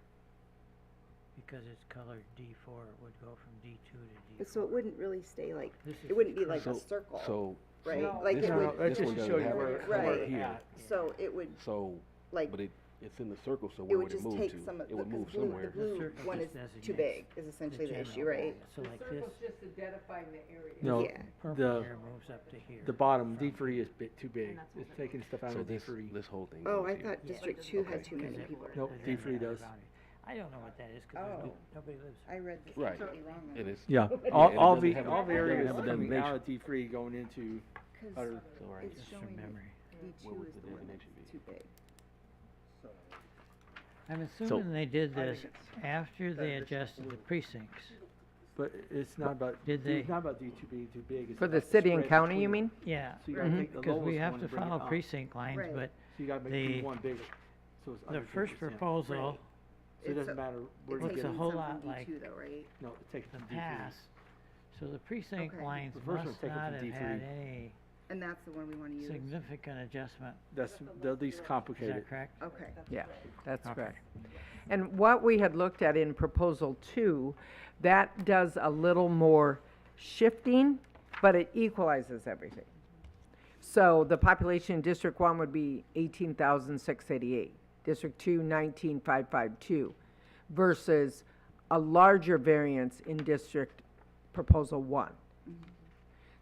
Speaker 11: because it's colored D4, it would go from D2 to D4.
Speaker 3: So it wouldn't really stay like,
Speaker 11: This
Speaker 3: it
Speaker 11: is
Speaker 3: wouldn't be like
Speaker 12: So-
Speaker 3: a circle,
Speaker 12: So,
Speaker 3: right?
Speaker 1: No.
Speaker 3: Like
Speaker 12: this
Speaker 3: it
Speaker 12: one-
Speaker 3: would,
Speaker 13: that's
Speaker 12: this
Speaker 13: just
Speaker 12: one
Speaker 13: to
Speaker 12: doesn't
Speaker 13: show you
Speaker 12: have
Speaker 13: where
Speaker 12: a
Speaker 13: it
Speaker 12: color
Speaker 3: Right.
Speaker 12: here.
Speaker 13: at.
Speaker 3: so it would,
Speaker 12: So,
Speaker 3: like,
Speaker 12: but it's in the circle, so
Speaker 3: it
Speaker 12: where
Speaker 3: would
Speaker 12: would it
Speaker 3: just
Speaker 12: move
Speaker 3: take
Speaker 12: to?
Speaker 3: some of,
Speaker 12: It would
Speaker 3: because
Speaker 12: move
Speaker 3: blue, the
Speaker 12: somewhere.
Speaker 3: blue
Speaker 11: circle
Speaker 3: one is
Speaker 11: just
Speaker 3: too
Speaker 11: designates
Speaker 3: big, is essentially the issue,
Speaker 11: general
Speaker 3: right?
Speaker 11: area. So like this,
Speaker 1: just identifying the area.
Speaker 13: No,
Speaker 3: Yeah.
Speaker 11: purple
Speaker 13: the,
Speaker 11: here moves up to here.
Speaker 13: the bottom, D3 is too big. It's taking stuff out
Speaker 12: So
Speaker 13: of
Speaker 12: this,
Speaker 13: D3.
Speaker 12: this whole thing
Speaker 3: Oh,
Speaker 12: goes
Speaker 3: I
Speaker 12: here.
Speaker 3: thought District Two had too many people.
Speaker 13: Nope,
Speaker 11: There's
Speaker 13: D3
Speaker 11: another
Speaker 13: does.
Speaker 11: boundary. I don't know what that is, cause
Speaker 3: Oh.
Speaker 11: nobody lives there.
Speaker 3: I read this
Speaker 12: Right.
Speaker 3: completely wrong.
Speaker 12: And it's,
Speaker 13: Yeah,
Speaker 12: and it
Speaker 13: all
Speaker 12: doesn't
Speaker 13: the,
Speaker 12: have a-
Speaker 13: all the
Speaker 12: it doesn't
Speaker 13: areas
Speaker 12: have a
Speaker 13: coming out
Speaker 12: designation.
Speaker 13: of D3 going into other,
Speaker 12: So right
Speaker 3: It's
Speaker 12: here.
Speaker 11: Just from
Speaker 3: showing that
Speaker 11: memory.
Speaker 3: D2
Speaker 12: What would
Speaker 3: is
Speaker 12: the
Speaker 3: the one
Speaker 12: designation
Speaker 3: that's
Speaker 12: be?
Speaker 3: too big.
Speaker 11: I'm assuming they did this after they adjusted the precincts.
Speaker 13: but it's not about,
Speaker 11: Did they-
Speaker 13: it's not about D2 being too big. It's
Speaker 1: For the
Speaker 13: about
Speaker 1: city and
Speaker 13: spread
Speaker 1: county, you
Speaker 13: between
Speaker 1: mean?
Speaker 11: Yeah,
Speaker 13: So you gotta take the
Speaker 11: because we
Speaker 13: lowest
Speaker 11: have
Speaker 13: one
Speaker 11: to
Speaker 13: and bring it
Speaker 11: follow
Speaker 13: up.
Speaker 11: precinct lines,
Speaker 3: Right.
Speaker 11: but
Speaker 13: So you gotta make
Speaker 11: the-
Speaker 13: D1 bigger, so it's
Speaker 11: the
Speaker 13: under
Speaker 11: first
Speaker 13: 10%.
Speaker 11: proposal,
Speaker 13: So it doesn't matter where
Speaker 3: It's
Speaker 13: you
Speaker 11: looks
Speaker 13: get
Speaker 11: a
Speaker 13: it.
Speaker 3: taking
Speaker 11: whole
Speaker 3: some
Speaker 11: lot
Speaker 3: from
Speaker 11: like
Speaker 3: D2 though, right?
Speaker 13: No, it takes
Speaker 11: the
Speaker 13: from D3.
Speaker 11: past, so the precinct
Speaker 3: Okay.
Speaker 11: lines
Speaker 13: The first one's
Speaker 11: must
Speaker 13: taken
Speaker 11: not
Speaker 13: from
Speaker 11: have
Speaker 13: D3.
Speaker 11: had any
Speaker 3: And that's the one we wanna use?
Speaker 11: significant adjustment.
Speaker 13: That's the least
Speaker 11: Is
Speaker 13: complicated.
Speaker 11: that correct?
Speaker 3: Okay.
Speaker 1: Yeah, that's
Speaker 11: Okay.
Speaker 1: correct. And what we had looked at in proposal 2, that does a little more shifting, but it equalizes everything. So the population in District 1 would be 18,688, District 2, 19,552, versus a larger variance in District Proposal 1.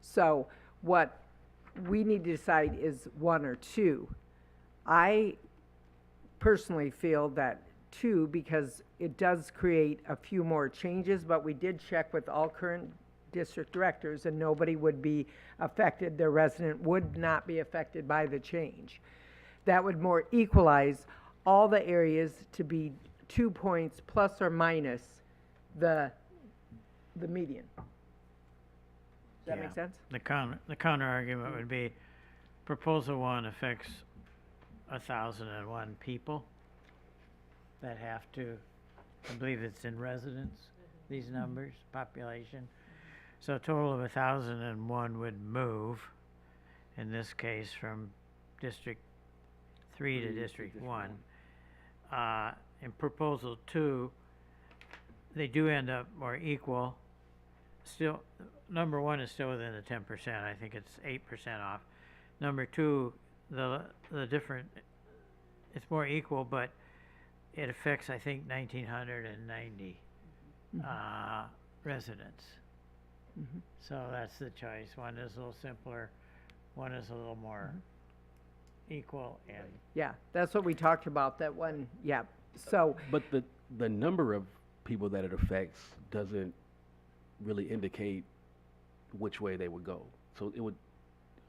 Speaker 1: So what we need to decide is 1 or 2. I personally feel that 2, because it does create a few more changes, but we did check with all current district directors and nobody would be affected, their resident would not be affected by the change. That would more equalize all the areas to be 2 points plus or minus the median. Does that
Speaker 11: Yeah.
Speaker 1: make sense?
Speaker 11: The counter argument would be, proposal 1 affects 1,001 people that have to, I believe it's in residence, these numbers, population. So a total of 1,001 would move, in this case, from District 3 to District 1. In proposal 2, they do end up more equal. Still, number 1 is still within the 10%. I think it's 8% off. Number 2, the different, it's more equal, but it affects, I think, 1,990 residents. So that's the choice. One is a little simpler, one is a little more equal, and
Speaker 1: Yeah, that's what we talked about, that one, yeah. So,
Speaker 12: But the number of people that it affects doesn't really indicate which way they would go. So it would,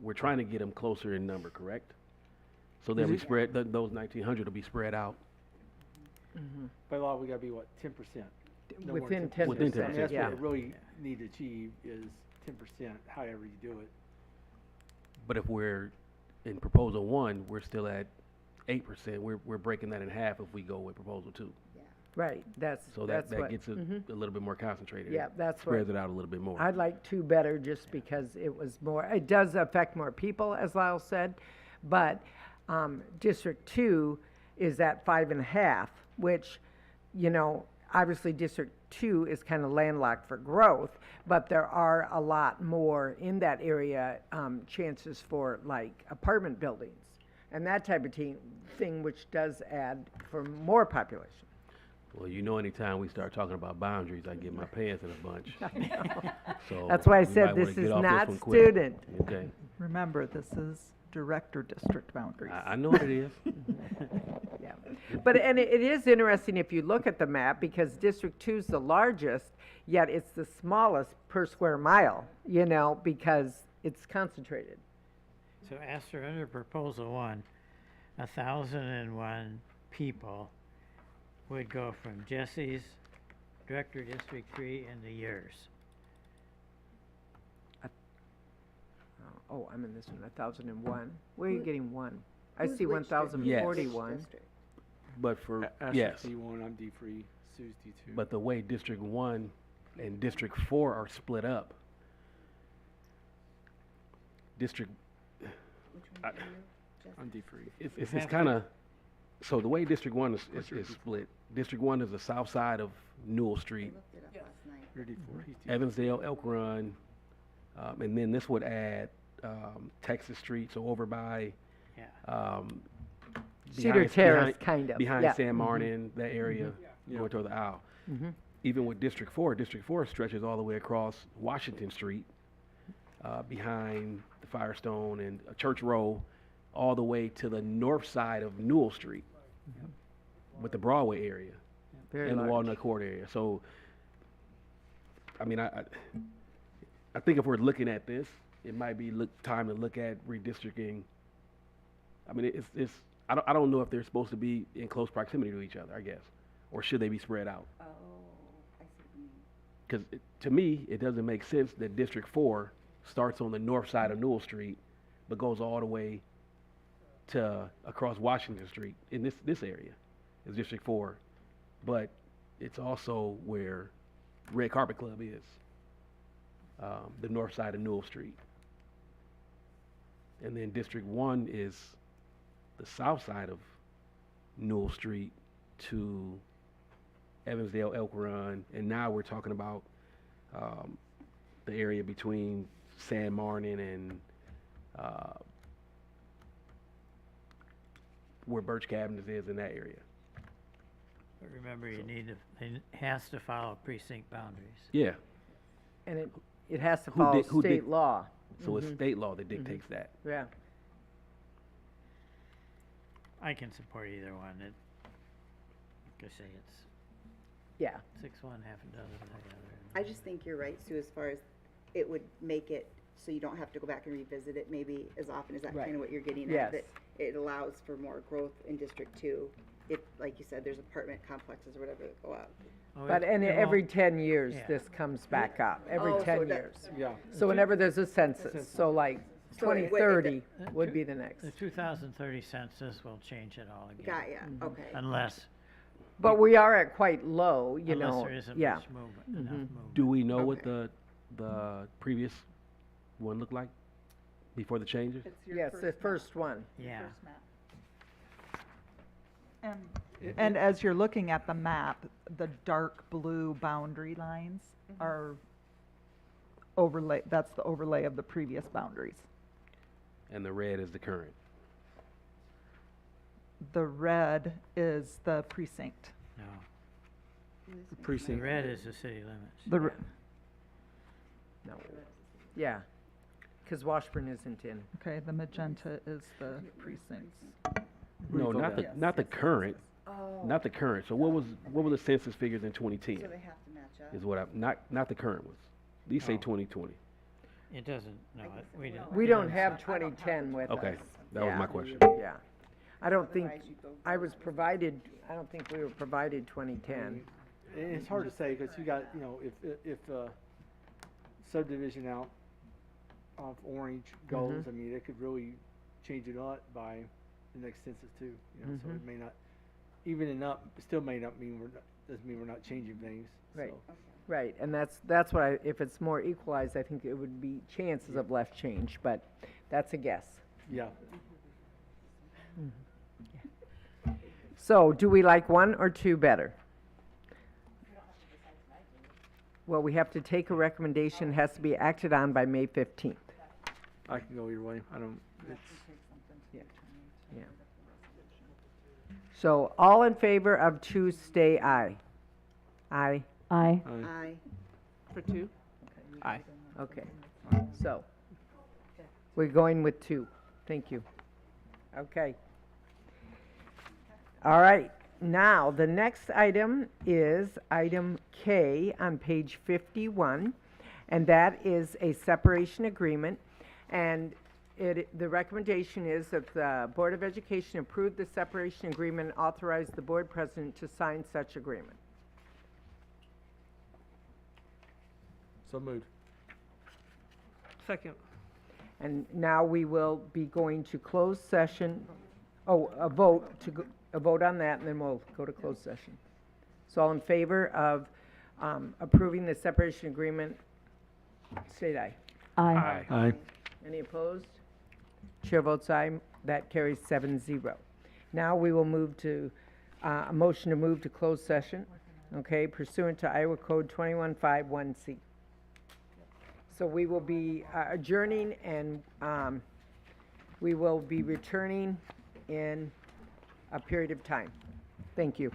Speaker 12: we're trying to get them closer in number, correct? So they'll be spread, those 1,900 will be spread out.
Speaker 13: By law, we gotta be what, 10%? No more
Speaker 1: within
Speaker 13: 10%.
Speaker 1: 10%,
Speaker 12: Within
Speaker 13: I mean, that's
Speaker 1: yeah.
Speaker 13: what we really need to achieve is 10%, however you do it.
Speaker 12: But if we're in proposal 1, we're still at 8%. We're breaking that in half if we go with proposal 2.
Speaker 1: right, that's
Speaker 12: So that
Speaker 1: what,
Speaker 12: gets it a little bit more concentrated.
Speaker 1: Yeah,
Speaker 12: It
Speaker 1: that's
Speaker 12: spreads
Speaker 1: what-
Speaker 12: it out a little bit more.
Speaker 1: I'd like 2 better just because it was more, it does affect more people, as Lyle said, but District 2 is at 5.5, which, you know, obviously District 2 is kind of landlocked for growth, but there are a lot more in that area, chances for like apartment buildings and that type of thing, which does add for more population.
Speaker 12: Well, you know, anytime we start talking about boundaries, I get my pants in a bunch. So
Speaker 1: That's why I
Speaker 12: we
Speaker 1: said
Speaker 12: might wanna
Speaker 1: this
Speaker 12: get
Speaker 1: is
Speaker 12: off
Speaker 1: not
Speaker 12: one quick.
Speaker 1: student.
Speaker 12: Okay.
Speaker 2: Remember, this is director district boundaries.
Speaker 12: I know what it is.
Speaker 1: Yeah, but, and it is interesting if you look at the map, because District 2 is the largest, yet it's the smallest per square mile, you know, because it's concentrated.
Speaker 11: so after under proposal 1, 1,001 people would go from Jesse's, Director District 3, into yours.
Speaker 1: Oh, I'm in this one, 1,001. Where are you
Speaker 3: Who-
Speaker 1: getting 1? I
Speaker 3: Who's
Speaker 1: see
Speaker 3: which district?
Speaker 1: 1,041.
Speaker 3: District?
Speaker 12: But for,
Speaker 13: Ashton's
Speaker 12: yes,
Speaker 13: D1, I'm D3, Sue's D2.
Speaker 12: but the way District 1 and District 4 are split up, District,
Speaker 3: Which
Speaker 12: I-
Speaker 3: one are you? Jessica?
Speaker 13: I'm D3.
Speaker 12: it's
Speaker 11: have
Speaker 12: kind of, So the way District 1 is split, District 1 is the south side of Newell Street, Evansdale, Elk Run, and then this would add Texas Street, so over by
Speaker 1: Cedar Terrace, kind of.
Speaker 12: behind
Speaker 1: Yeah.
Speaker 12: San Martin, that area, going toward the aisle. Even with District 4 stretches all the way across Washington Street, behind the Firestone and Church Row, all the way to the north side of Newell Street, with the Broadway area
Speaker 1: Very
Speaker 12: and the
Speaker 1: large.
Speaker 12: Walnut Court area. So, I mean, I think if we're looking at this, it might be time to look at redistricting. I mean, I don't know if they're supposed to be in close proximity to each other, I guess, or should they be spread out?
Speaker 3: Oh, I see what you mean.
Speaker 12: Because to me, it doesn't make sense that District 4 starts on the north side of Newell Street, but goes all the way to across Washington Street in this area is District 4, but it's also where Red Carpet Club is, the north side of Newell Street. And then District 1 is the south side of Newell Street to Evansdale, Elk Run, and now we're talking about the area between San Martin and where Birch Cabins is in that area.
Speaker 11: But remember, it has to follow precinct boundaries.
Speaker 12: Yeah.
Speaker 1: And it has to
Speaker 12: Who
Speaker 1: follow
Speaker 12: dic- who
Speaker 1: state
Speaker 12: dic-
Speaker 1: law.
Speaker 12: So it's state law that dictates that.
Speaker 1: Yeah.
Speaker 11: I can support either one. Like I say, it's
Speaker 1: Yeah.
Speaker 11: 6-1, half a dozen the other.
Speaker 3: I just think you're right, Sue, as far as it would make it so you don't have to go back and revisit it maybe as often. Is that
Speaker 1: Right.
Speaker 3: kind of what you're getting
Speaker 1: Yes.
Speaker 3: at? That it allows for more growth in District 2 if, like you said, there's apartment complexes or whatever that go out.
Speaker 11: Oh,
Speaker 1: But, and
Speaker 11: it
Speaker 1: every
Speaker 11: won't-
Speaker 1: 10 years,
Speaker 11: yeah.
Speaker 1: this comes back up, every
Speaker 3: Oh, so
Speaker 1: 10
Speaker 3: it does-
Speaker 1: years.
Speaker 13: Yeah.
Speaker 1: So whenever there's a census, so like
Speaker 3: So it-
Speaker 1: 2030
Speaker 11: the
Speaker 1: would
Speaker 11: two-
Speaker 1: be the next.
Speaker 11: The 2030 census will change it all again.
Speaker 3: Got ya, okay.
Speaker 11: Unless,
Speaker 1: But we are at quite low, you
Speaker 11: unless
Speaker 1: know,
Speaker 11: there isn't
Speaker 1: yeah.
Speaker 11: much movement, enough movement.
Speaker 12: Do we know what
Speaker 3: Okay.
Speaker 12: the previous one looked like before the changes?
Speaker 1: Yes, the first one.
Speaker 11: Yeah.
Speaker 2: And as you're looking at the map, the dark blue boundary lines are overlay, that's the overlay of the previous boundaries.
Speaker 12: And the red is the current.
Speaker 2: The red is the precinct.
Speaker 11: No.
Speaker 13: The
Speaker 11: The
Speaker 13: precinct.
Speaker 11: red is the city limits.
Speaker 2: The, re-
Speaker 1: No. Yeah, because Washburn isn't in.
Speaker 2: okay, the magenta is the precincts.
Speaker 12: No, not the current,
Speaker 3: Oh.
Speaker 12: not the current. So what were the census figures in 2010?
Speaker 3: So they have to match up?
Speaker 12: Is what not the current ones. These say
Speaker 11: Oh.
Speaker 12: 2020.
Speaker 11: It doesn't, no, we didn't.
Speaker 1: We don't have 2010 with us.
Speaker 12: Okay, that was
Speaker 1: Yeah.
Speaker 12: my question.
Speaker 1: Yeah. I don't think, I was provided, I don't think we were provided 2010.
Speaker 13: And it's hard to say, because you got, you know, if subdivision out off Orange goes, I mean, it could really change it up by the next census too, you know, so it may not, evening up, it still may not mean doesn't mean we're not changing things,
Speaker 1: Right.
Speaker 13: so.
Speaker 1: Right, and that's what if it's more equalized, I think it would be chances of less change, but that's a guess.
Speaker 13: Yeah.
Speaker 1: So, do we like one or two better? Well, we have to take a recommendation, has to be acted on by May 15th.
Speaker 13: I can go either way, I don't, it's,
Speaker 1: Yeah. So, all in favor of two, stay aye. Aye.
Speaker 10: Aye.
Speaker 3: Aye.
Speaker 10: For two? Aye.
Speaker 1: Okay, so, we're going with two. Thank you. Okay. All right, now, the next item is item K on page 51, and that is a separation agreement. And the recommendation is that the Board of Education approve the separation agreement and authorize the board president to sign such agreement.
Speaker 13: so moved.
Speaker 10: Second.
Speaker 1: And now we will be going to closed session. Oh, a vote on that, and then we'll go to closed session. So all in favor of approving the separation agreement, state aye.
Speaker 10: Aye.
Speaker 13: Aye.
Speaker 1: Any opposed? Chair votes aye. That carries 7-0. Now we will move to a motion to move to closed session, okay, pursuant to Iowa Code 21551C. So we will be adjourning, and we will be returning in a period of time. Thank you.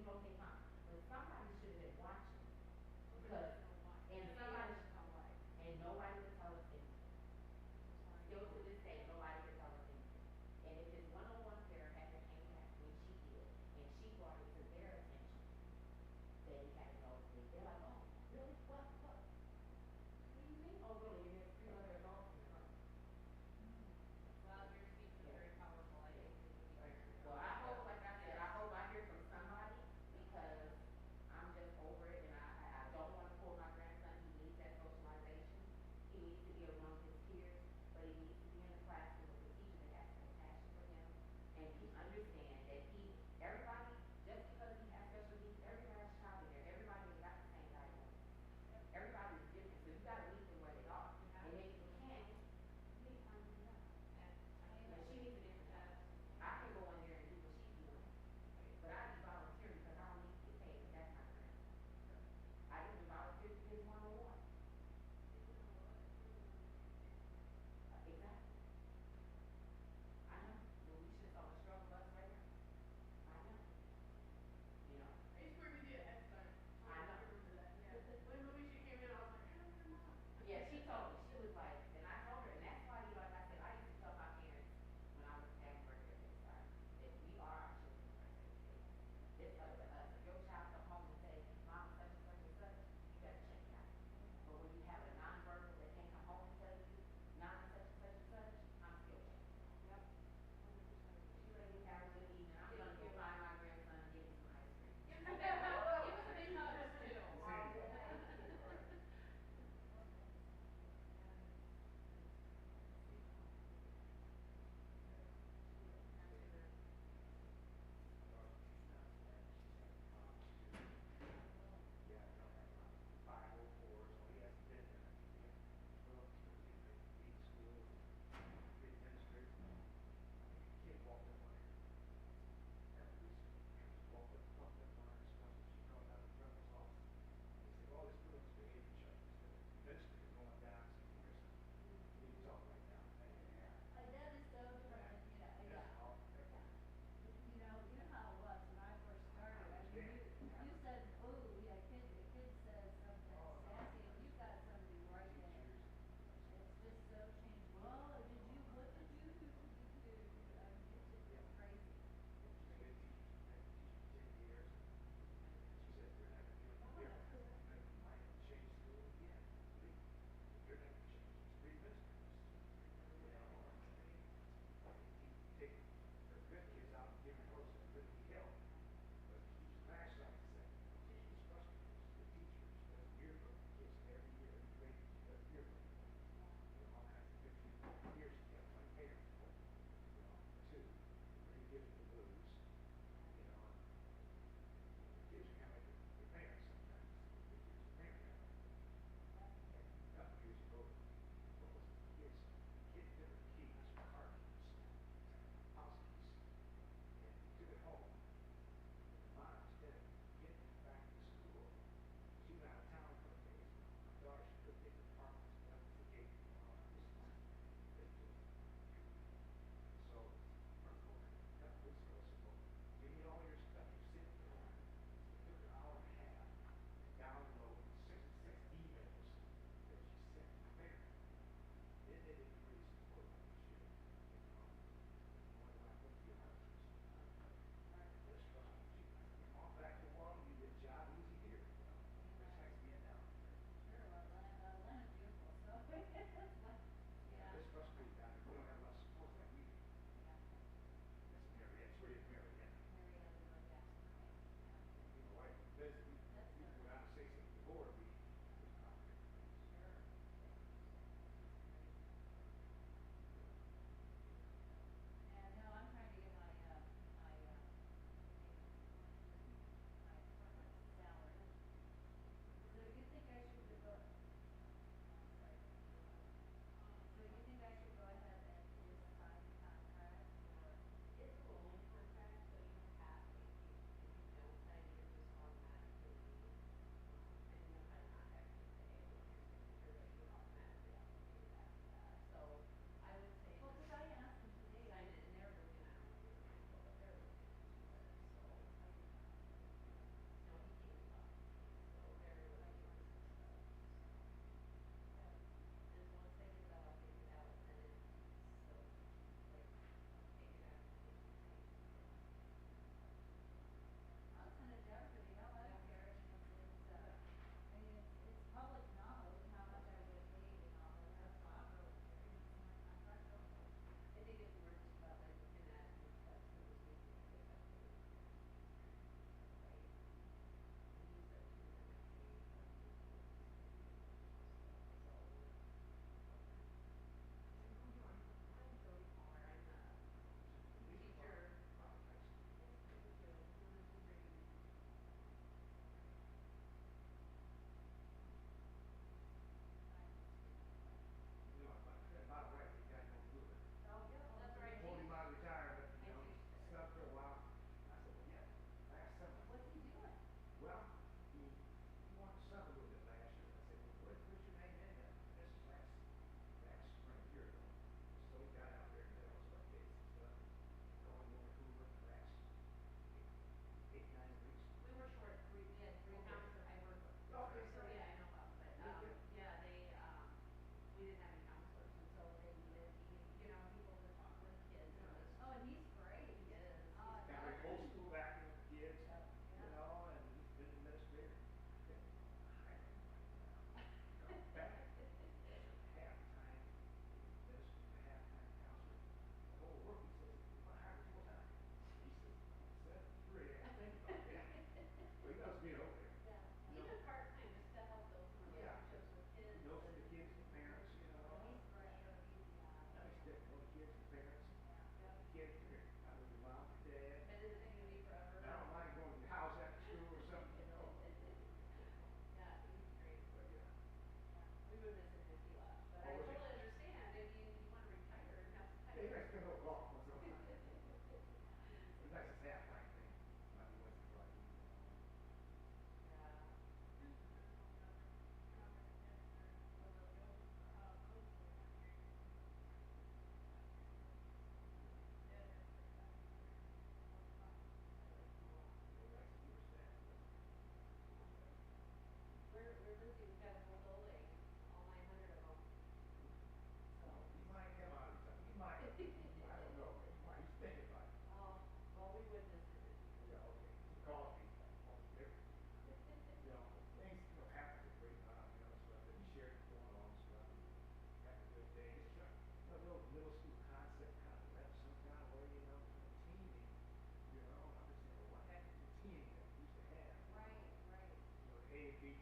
Speaker 4: okay, fine. But somebody should have been watching, because, and somebody, and nobody would tell us anything. Still to this day, nobody could tell us anything. And if his one-on-one therapist came back, which she did, and she brought it to their attention, that he had a nosebleed, they're like, oh, really? What do you mean? Oh, really? And there's 3 other adults in the room. Well, you're speaking a very powerful lady. Well, I hope, like I said, I hope I hear from somebody, because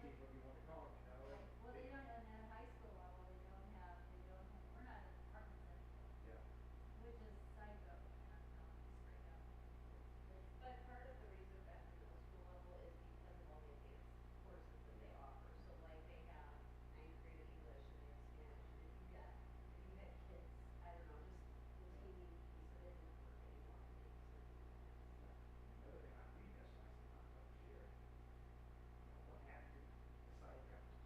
Speaker 5: team, whatever you want to call them, you know?
Speaker 18: Well, they don't, and at high school level, they don't have, we're not in departments anymore,
Speaker 5: Yeah.
Speaker 18: which is psycho, and I'm telling you straight up.
Speaker 19: But part of the reason at the middle school level is because of all the advanced courses that they offer. So like they have ninth grade English and they have Spanish. And if you had kids, I don't know, just the teeny piece of it didn't work anymore. And they just didn't do that.
Speaker 5: Another thing we emphasized a lot this year, what happened to the side accounts?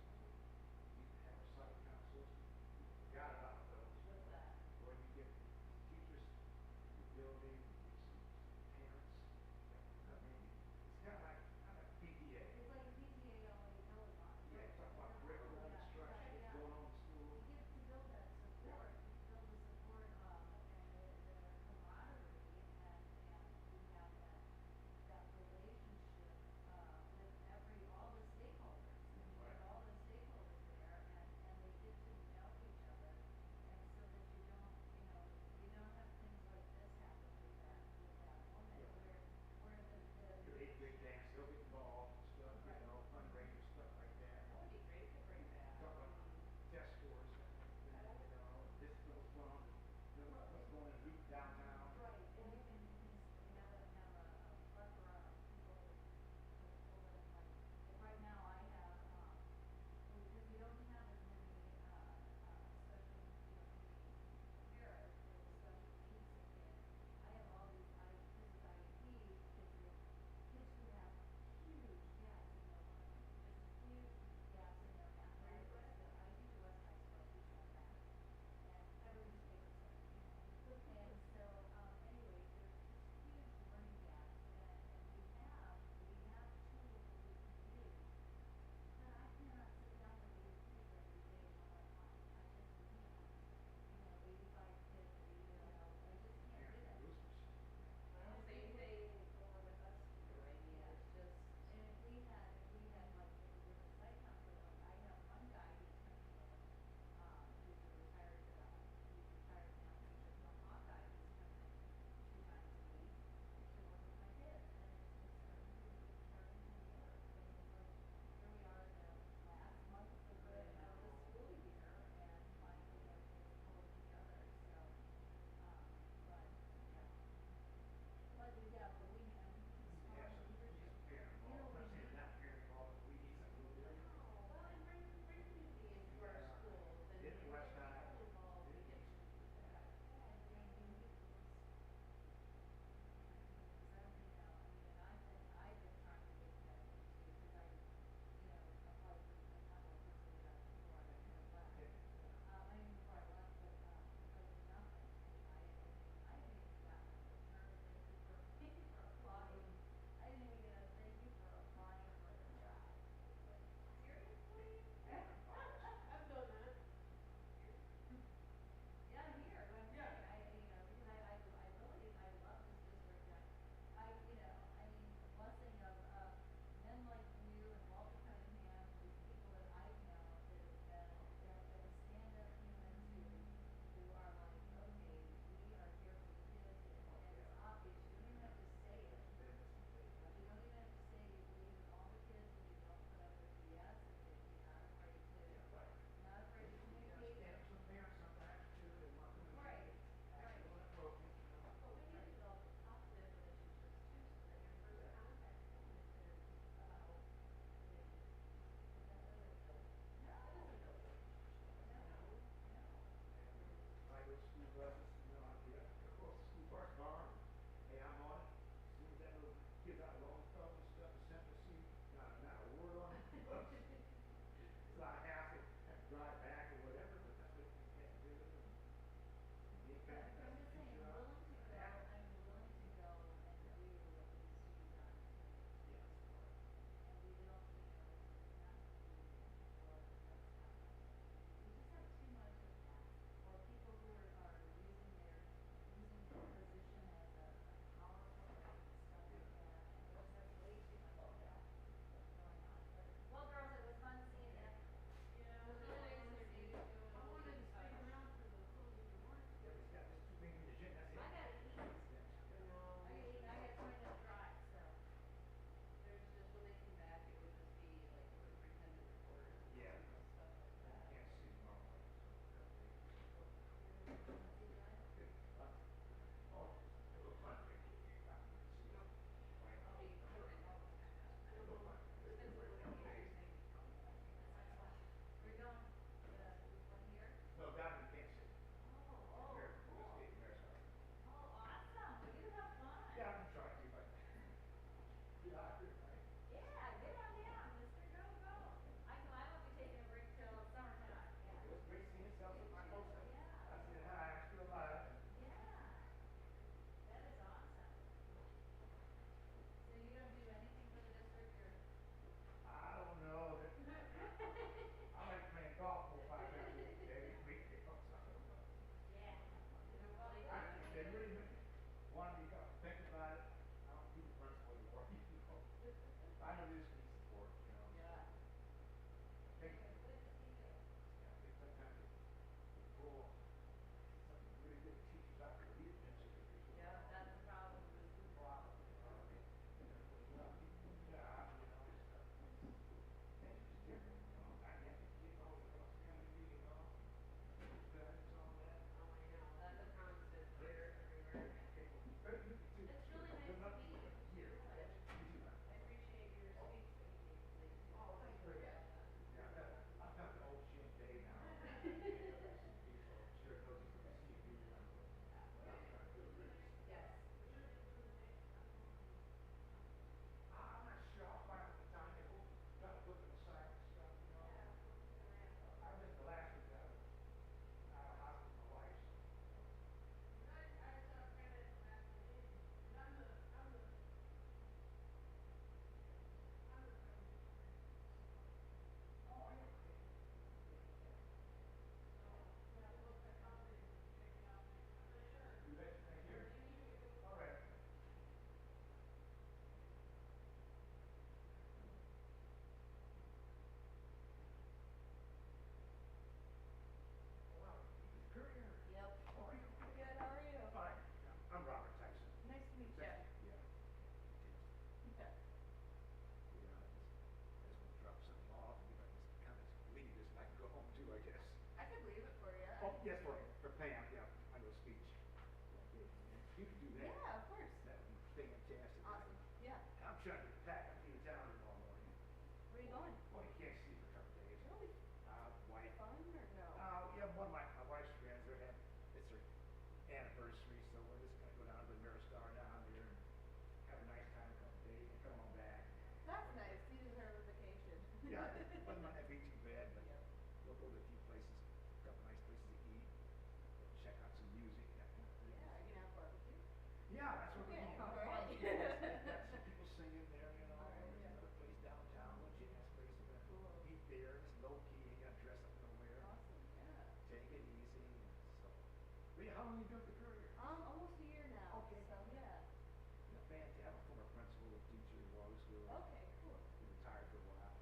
Speaker 5: anniversary, so we're just gonna go down to the Maristar down there and have a nice time, a couple days, and come on back.
Speaker 18: That's nice. You deserve a vacation.
Speaker 5: Yeah, it might not be too bad, but we'll go to a few places, a couple nice places to eat, check out some music, that kind of thing.
Speaker 18: Yeah, are you gonna have barbecue?
Speaker 5: Yeah, that's what we're
Speaker 18: Okay,
Speaker 5: doing.
Speaker 18: all right.
Speaker 5: Got some people singing there, you know,
Speaker 18: All right,
Speaker 5: there's
Speaker 18: yeah.
Speaker 5: another place downtown, a jazz place, we're gonna eat there, it's low key, ain't gotta dress up nowhere.
Speaker 18: Awesome, yeah.
Speaker 5: Take it easy, so. But yeah, how long you been with the career?
Speaker 18: Almost a year now.
Speaker 5: Okay.
Speaker 18: So, yeah.
Speaker 5: Yeah, fantastic, I'm a former principal, teacher in Waterloo.
Speaker 18: Okay, cool.
Speaker 5: He retired for a while.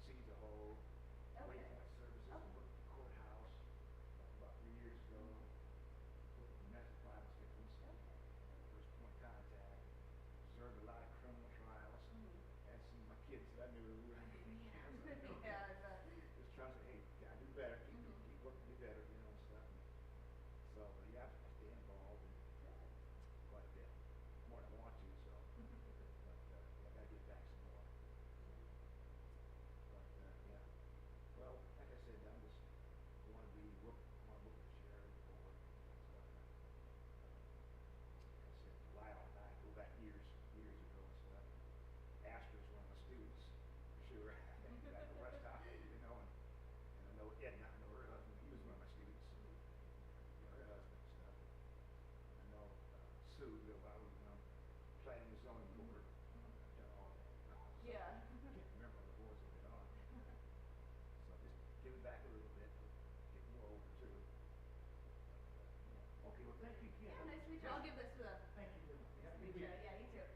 Speaker 5: Sees the whole
Speaker 18: Okay.
Speaker 5: Waypoint services,
Speaker 18: Okay.
Speaker 5: worked at the courthouse about 3 years ago. Worked with domestic violence victims. First point of contact. Observed a lot of criminal trials. Had some of my kids that I knew.
Speaker 18: Yeah, I bet.
Speaker 5: Just trying to say, hey, gotta do better, keep working to do better, you know, and stuff. So, yeah, I stay involved in quite a bit, more than I want to, so. But, I gotta get back some more. But, yeah. Well, like I said, I'm just wanna work with the chair and the board and stuff. Like I said, Lyle and I go back years ago and stuff. Astor's one of my students, for sure. Back at West High, you know, and I know Edna, I know her husband, he was one of my students. You know, her husband and stuff. I know Sue, I was planning the zoning board. I've done all that. So
Speaker 18: Yeah.
Speaker 5: I can't remember what the boards have been on. So just give it back a little bit, get more over to it. Okay, well, thank you again.
Speaker 18: Yeah, nice to meet you. I'll give this to the.
Speaker 5: Thank you very much.
Speaker 18: Nice to meet you. Yeah, you too.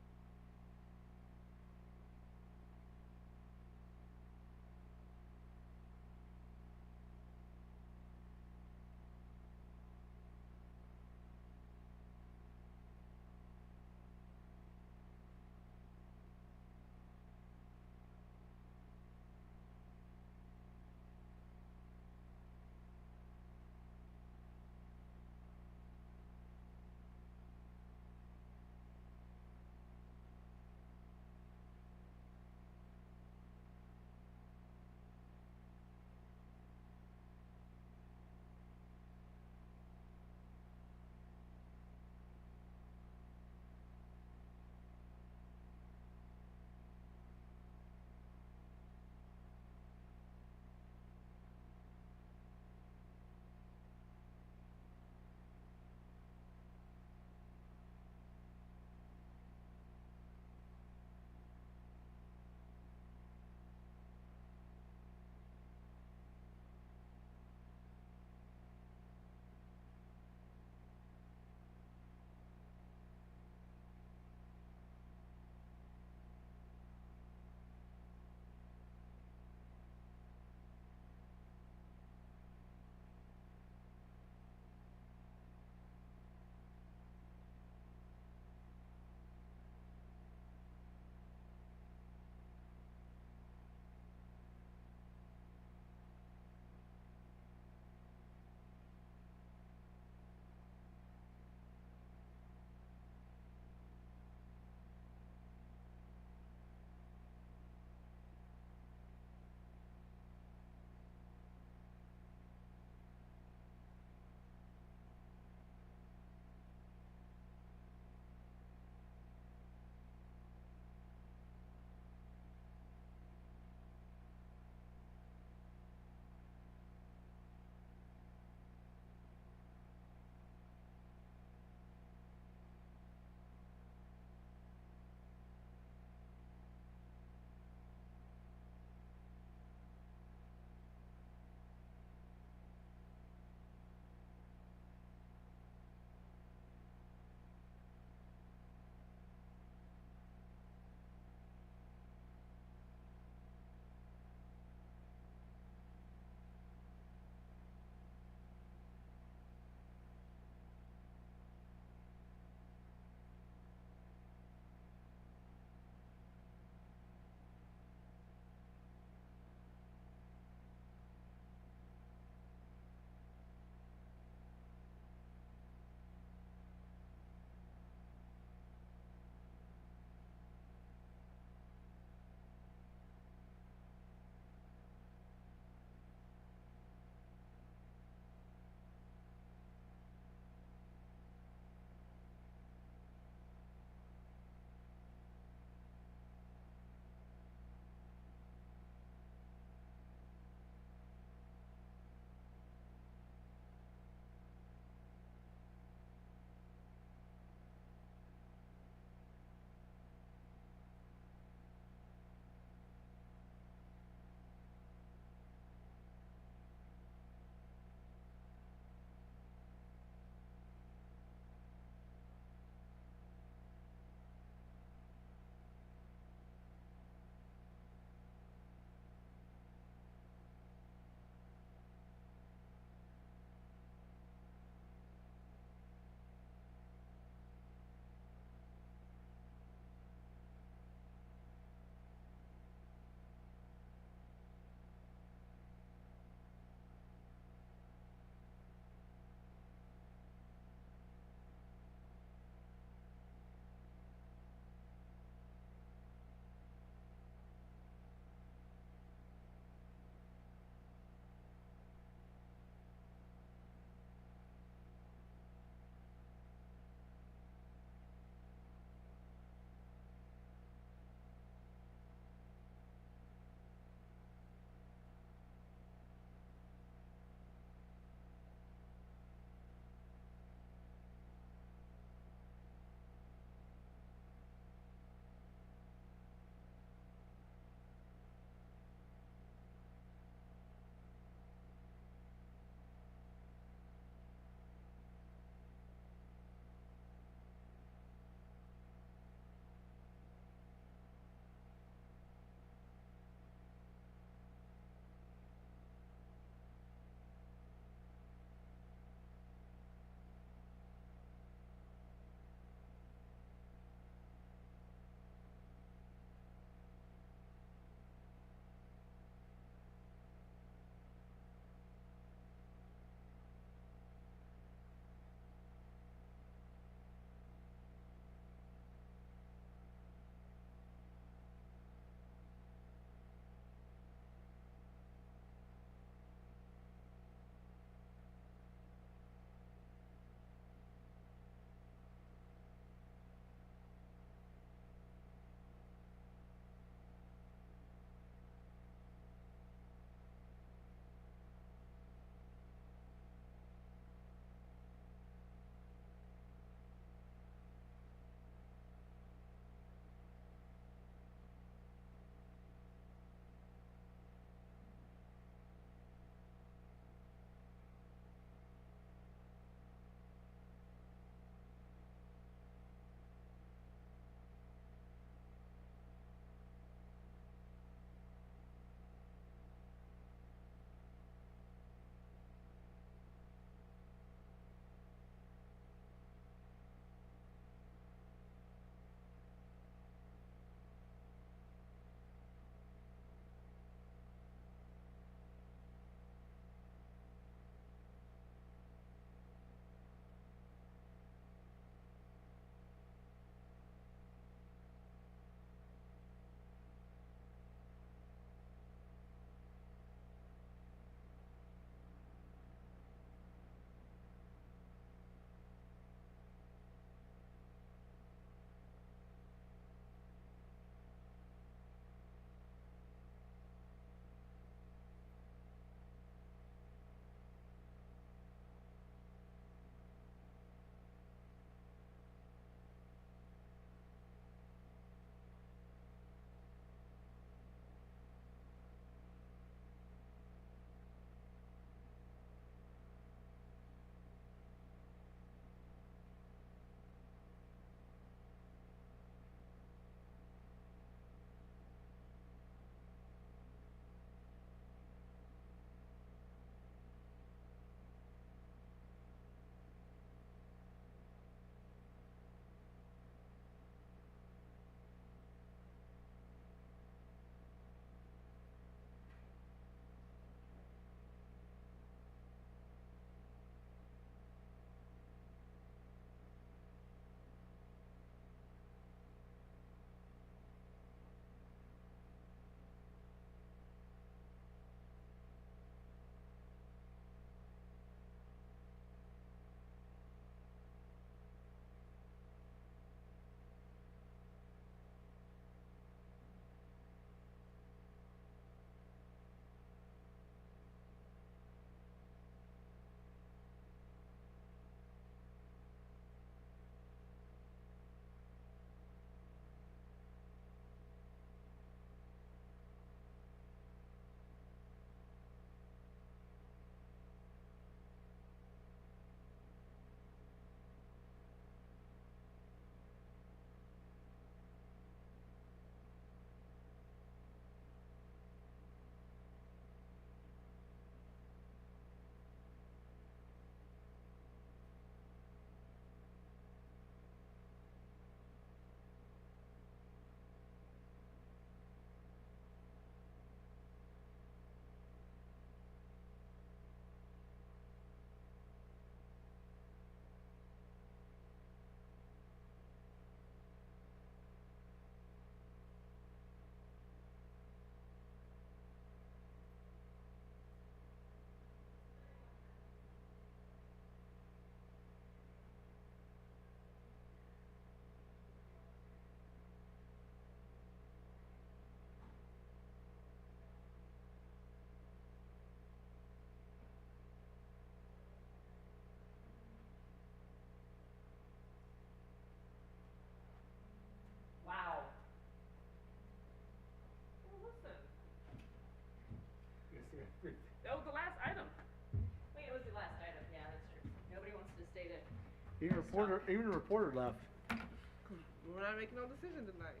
Speaker 13: Even a reporter left.
Speaker 10: We're not making no decision tonight.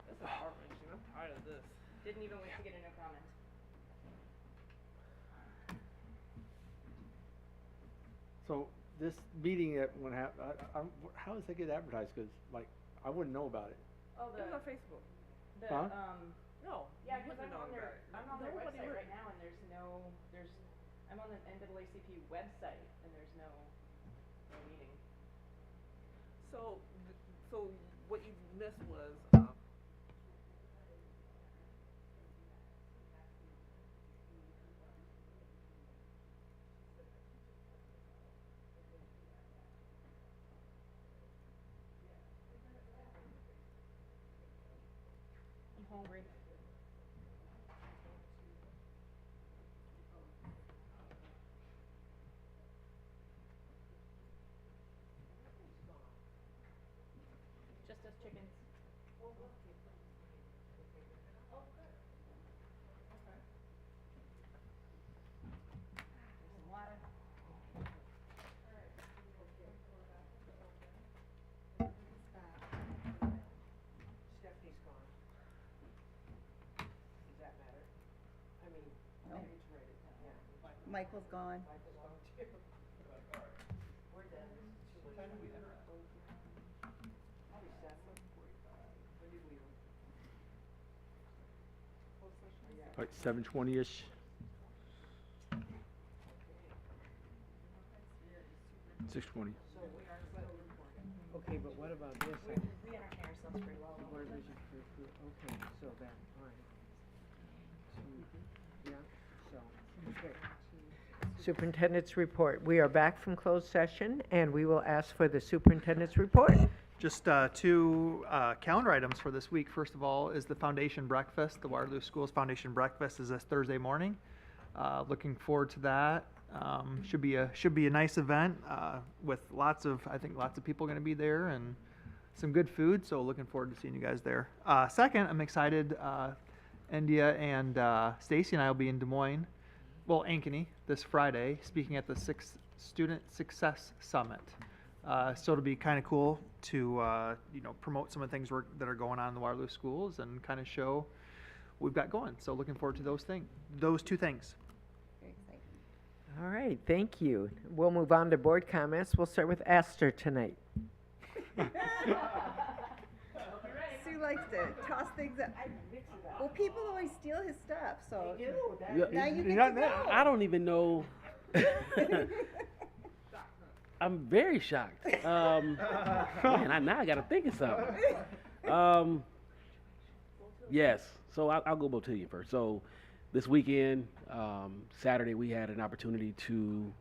Speaker 10: This is heart-wrenching. I'm tired of this.
Speaker 4: Didn't even wait to get a no comment.
Speaker 13: So this meeting that when how does that get advertised? Because like I wouldn't know about it.
Speaker 4: Oh,
Speaker 10: It was on Facebook.
Speaker 13: Huh?
Speaker 10: No.
Speaker 4: Yeah,
Speaker 10: you
Speaker 4: because
Speaker 10: wouldn't
Speaker 4: I'm
Speaker 10: know
Speaker 4: on their,
Speaker 10: about it.
Speaker 4: I'm on their
Speaker 10: Nobody
Speaker 4: website
Speaker 10: would.
Speaker 4: right now, and I'm on the NAACP website, and there's no meeting.
Speaker 10: So what you missed was,
Speaker 4: I'm hungry. Just us chickens. There's some water.
Speaker 20: Stephanie's gone. Does that matter? I mean,
Speaker 3: No.
Speaker 20: maybe it's rated, yeah.
Speaker 3: Michael's gone.
Speaker 20: Michael's gone too. We're done. What time do we enter? Probably 7:45. When did we? Closed session? Yeah.
Speaker 13: Like 7:20ish.
Speaker 20: Okay.
Speaker 13: 6:20.
Speaker 20: So we are, okay, but what about this?
Speaker 4: We entertain ourselves pretty well.
Speaker 20: Board vision for approval, okay, so that, all right. Yeah, so, okay.
Speaker 1: Superintendent's report. We are back from closed session, and we will ask for the superintendent's report.
Speaker 14: Just two calendar items for this week. First of all is the Foundation Breakfast. The Waterloo Schools Foundation Breakfast is this Thursday morning. Looking forward to that. Should be a nice event with lots of people going to be there and some good food. So looking forward to seeing you guys there. Second, I'm excited. India and Stacy and I will be in Des Moines, well, Ankeny, this Friday, speaking at the Student Success Summit. So it'll be kind of cool to promote some of the things that are going on in the Waterloo schools and kind of show what we've got going. So looking forward to those two things.
Speaker 3: Very exciting.
Speaker 1: All right, thank you. We'll move on to board comments. We'll start with Esther tonight.
Speaker 3: Sue likes to toss things up. Well, people always steal his stuff, so now you get to go.
Speaker 12: I don't even know. I'm very shocked. Man, now I got to think of something. Yes, so I'll go Botillion first. So this weekend, Saturday, we had an opportunity to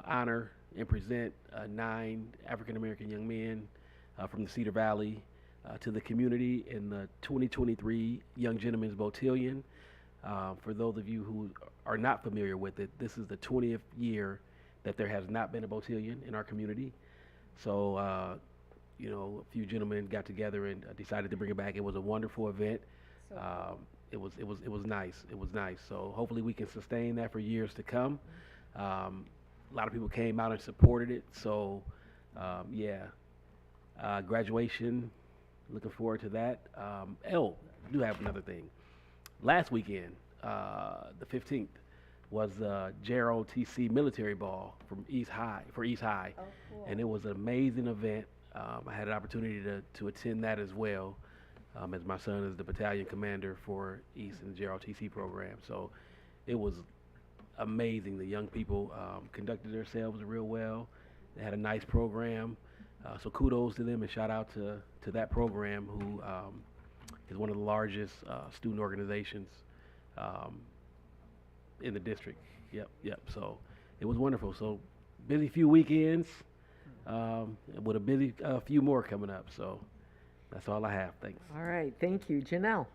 Speaker 12: honor and present 9 African-American young men from the Cedar Valley to the community in the 2023 Young Gentlemen's Botillion. For those of you who are not familiar with it, this is the 20th year that there has not been a Botillion in our community. So, a few gentlemen got together and decided to bring it back. It was a wonderful event. It was nice. It was nice. So hopefully we can sustain that for years to come. A lot of people came out and supported it. So, graduation. Looking forward to that. I do have another thing. Last weekend, the 15th, was Gerald TC Military Ball for East High,
Speaker 3: Oh, cool.
Speaker 12: and it was an amazing event. I had an opportunity to attend that as well, as my son is the battalion commander for East and the Gerald TC program. So it was amazing. The young people conducted themselves real well. They had a nice program. So kudos to them and shout out to that program, who is one of the largest student organizations in the district. Yep. So it was wonderful. So busy few weekends, with a busy few more coming up. So that's all I have. Thanks.
Speaker 1: All right, thank you. Janelle.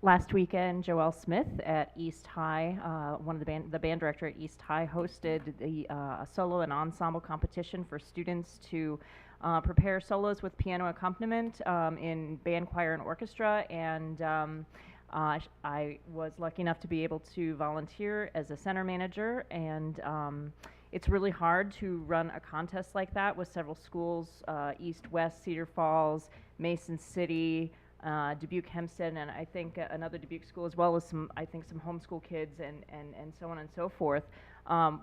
Speaker 21: Last weekend, Joelle Smith at East High, one of the band director at East High, hosted the a solo and ensemble competition for students to prepare solos with piano accompaniment in band, choir, and orchestra. And I was lucky enough to be able to volunteer as a center manager, and It's really hard to run a contest like that with several schools, East, West, Cedar Falls, Mason City, Dubuque, Hempstead, and I think another Dubuque school, as well as some homeschool kids and so on and so forth.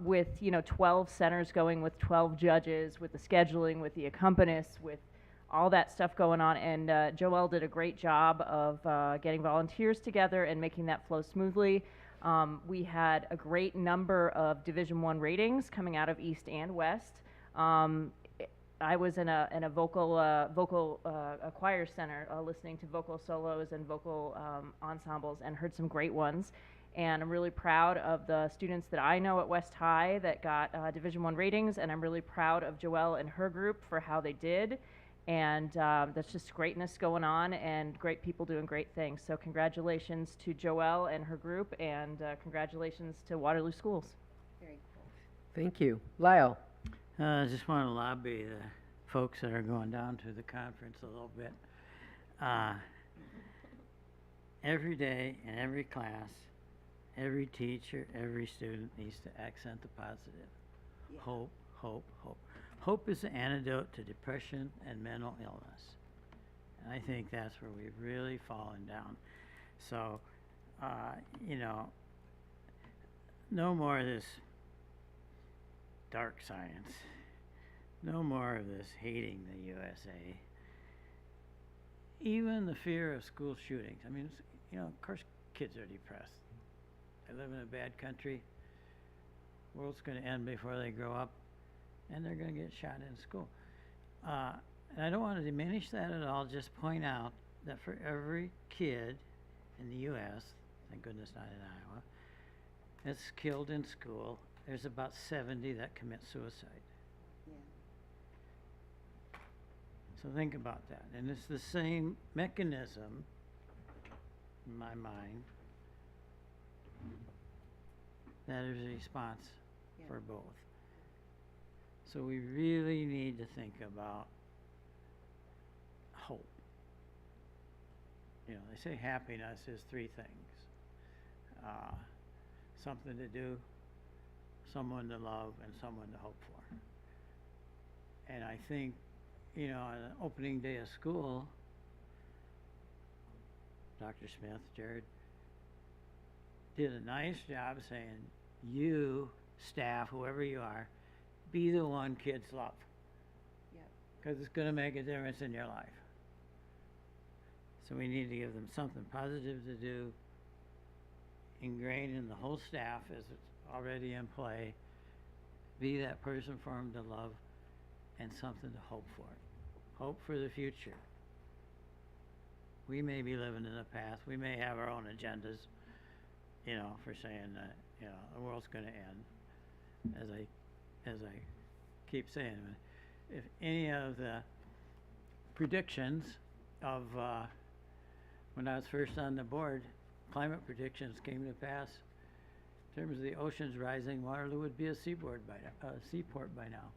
Speaker 21: With 12 centers going, with 12 judges, with the scheduling, with the accompanists, with all that stuff going on, and Joelle did a great job of getting volunteers together and making that flow smoothly. We had a great number of Division I ratings coming out of East and West. I was in a vocal choir center listening to vocal solos and vocal ensembles, and heard some great ones. And I'm really proud of the students that I know at West High that got Division I ratings, and I'm really proud of Joelle and her group for how they did. And that's just greatness going on, and great people doing great things. So congratulations to Joelle and her group, and congratulations to Waterloo Schools.
Speaker 3: Very cool.
Speaker 1: Thank you. Lyle?
Speaker 11: I just want to lobby the folks that are going down to the conference a little bit. Every day in every class, every teacher, every student needs to accent the positive.
Speaker 3: Yeah.
Speaker 11: Hope, hope, hope. Hope is the antidote to depression and mental illness. And I think that's where we've really fallen down. So, no more of this dark science. No more of this hating the USA. Even the fear of school shootings. I mean, of course kids are depressed. They live in a bad country. The world's going to end before they grow up, and they're going to get shot in school. And I don't want to diminish that at all, just point out that for every kid in the U.S., thank goodness not in Iowa, that's killed in school, there's about 70 that commit suicide.
Speaker 3: Yeah.
Speaker 11: So think about that. And it's the same mechanism, in my mind, that is a response for both. So we really need to think about hope. They say happiness is three things. Something to do, someone to love, and someone to hope for. And I think, on the opening day of school, Dr. Smith, Jared, did a nice job saying, you, staff, whoever you are, be the one kids love.
Speaker 3: Yep.
Speaker 11: Because it's going to make a difference in your life. So we need to give them something positive to do, ingrained in the whole staff as it's already in play. Be that person for them to love, and something to hope for. Hope for the future. We may be living in the past. We may have our own agendas, for saying that, the world's going to end. As I keep saying, if any of the predictions of when I was first on the board, climate predictions came to pass. In terms of the oceans rising, Waterloo would be a seaport by now.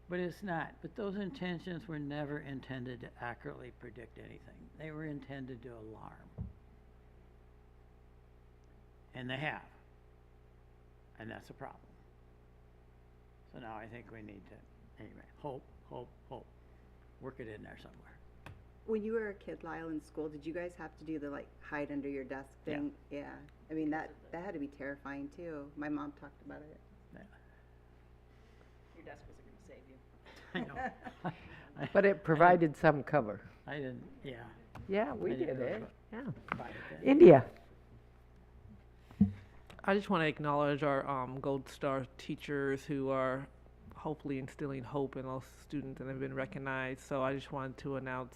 Speaker 11: But it's not. But those intentions were never intended to accurately predict anything. They were intended to alarm. And they have. And that's a problem. So now I think we need to, hope, hope, hope. Work it in there somewhere.
Speaker 3: When you were a kid, Lyle, in school, did you guys have to do the hide under your desk thing? Yeah. I mean, that had to be terrifying too. My mom talked about it.
Speaker 11: Yeah.
Speaker 21: Your desk wasn't going to save you.
Speaker 11: I know.
Speaker 1: But it provided some cover.
Speaker 11: I didn't, yeah.
Speaker 1: Yeah, we
Speaker 11: I
Speaker 1: did
Speaker 11: didn't
Speaker 1: it. Yeah.
Speaker 11: buy it then.
Speaker 1: India?
Speaker 10: I just want to acknowledge our Gold Star teachers who are hopefully instilling hope in all students and have been recognized. So I just wanted to announce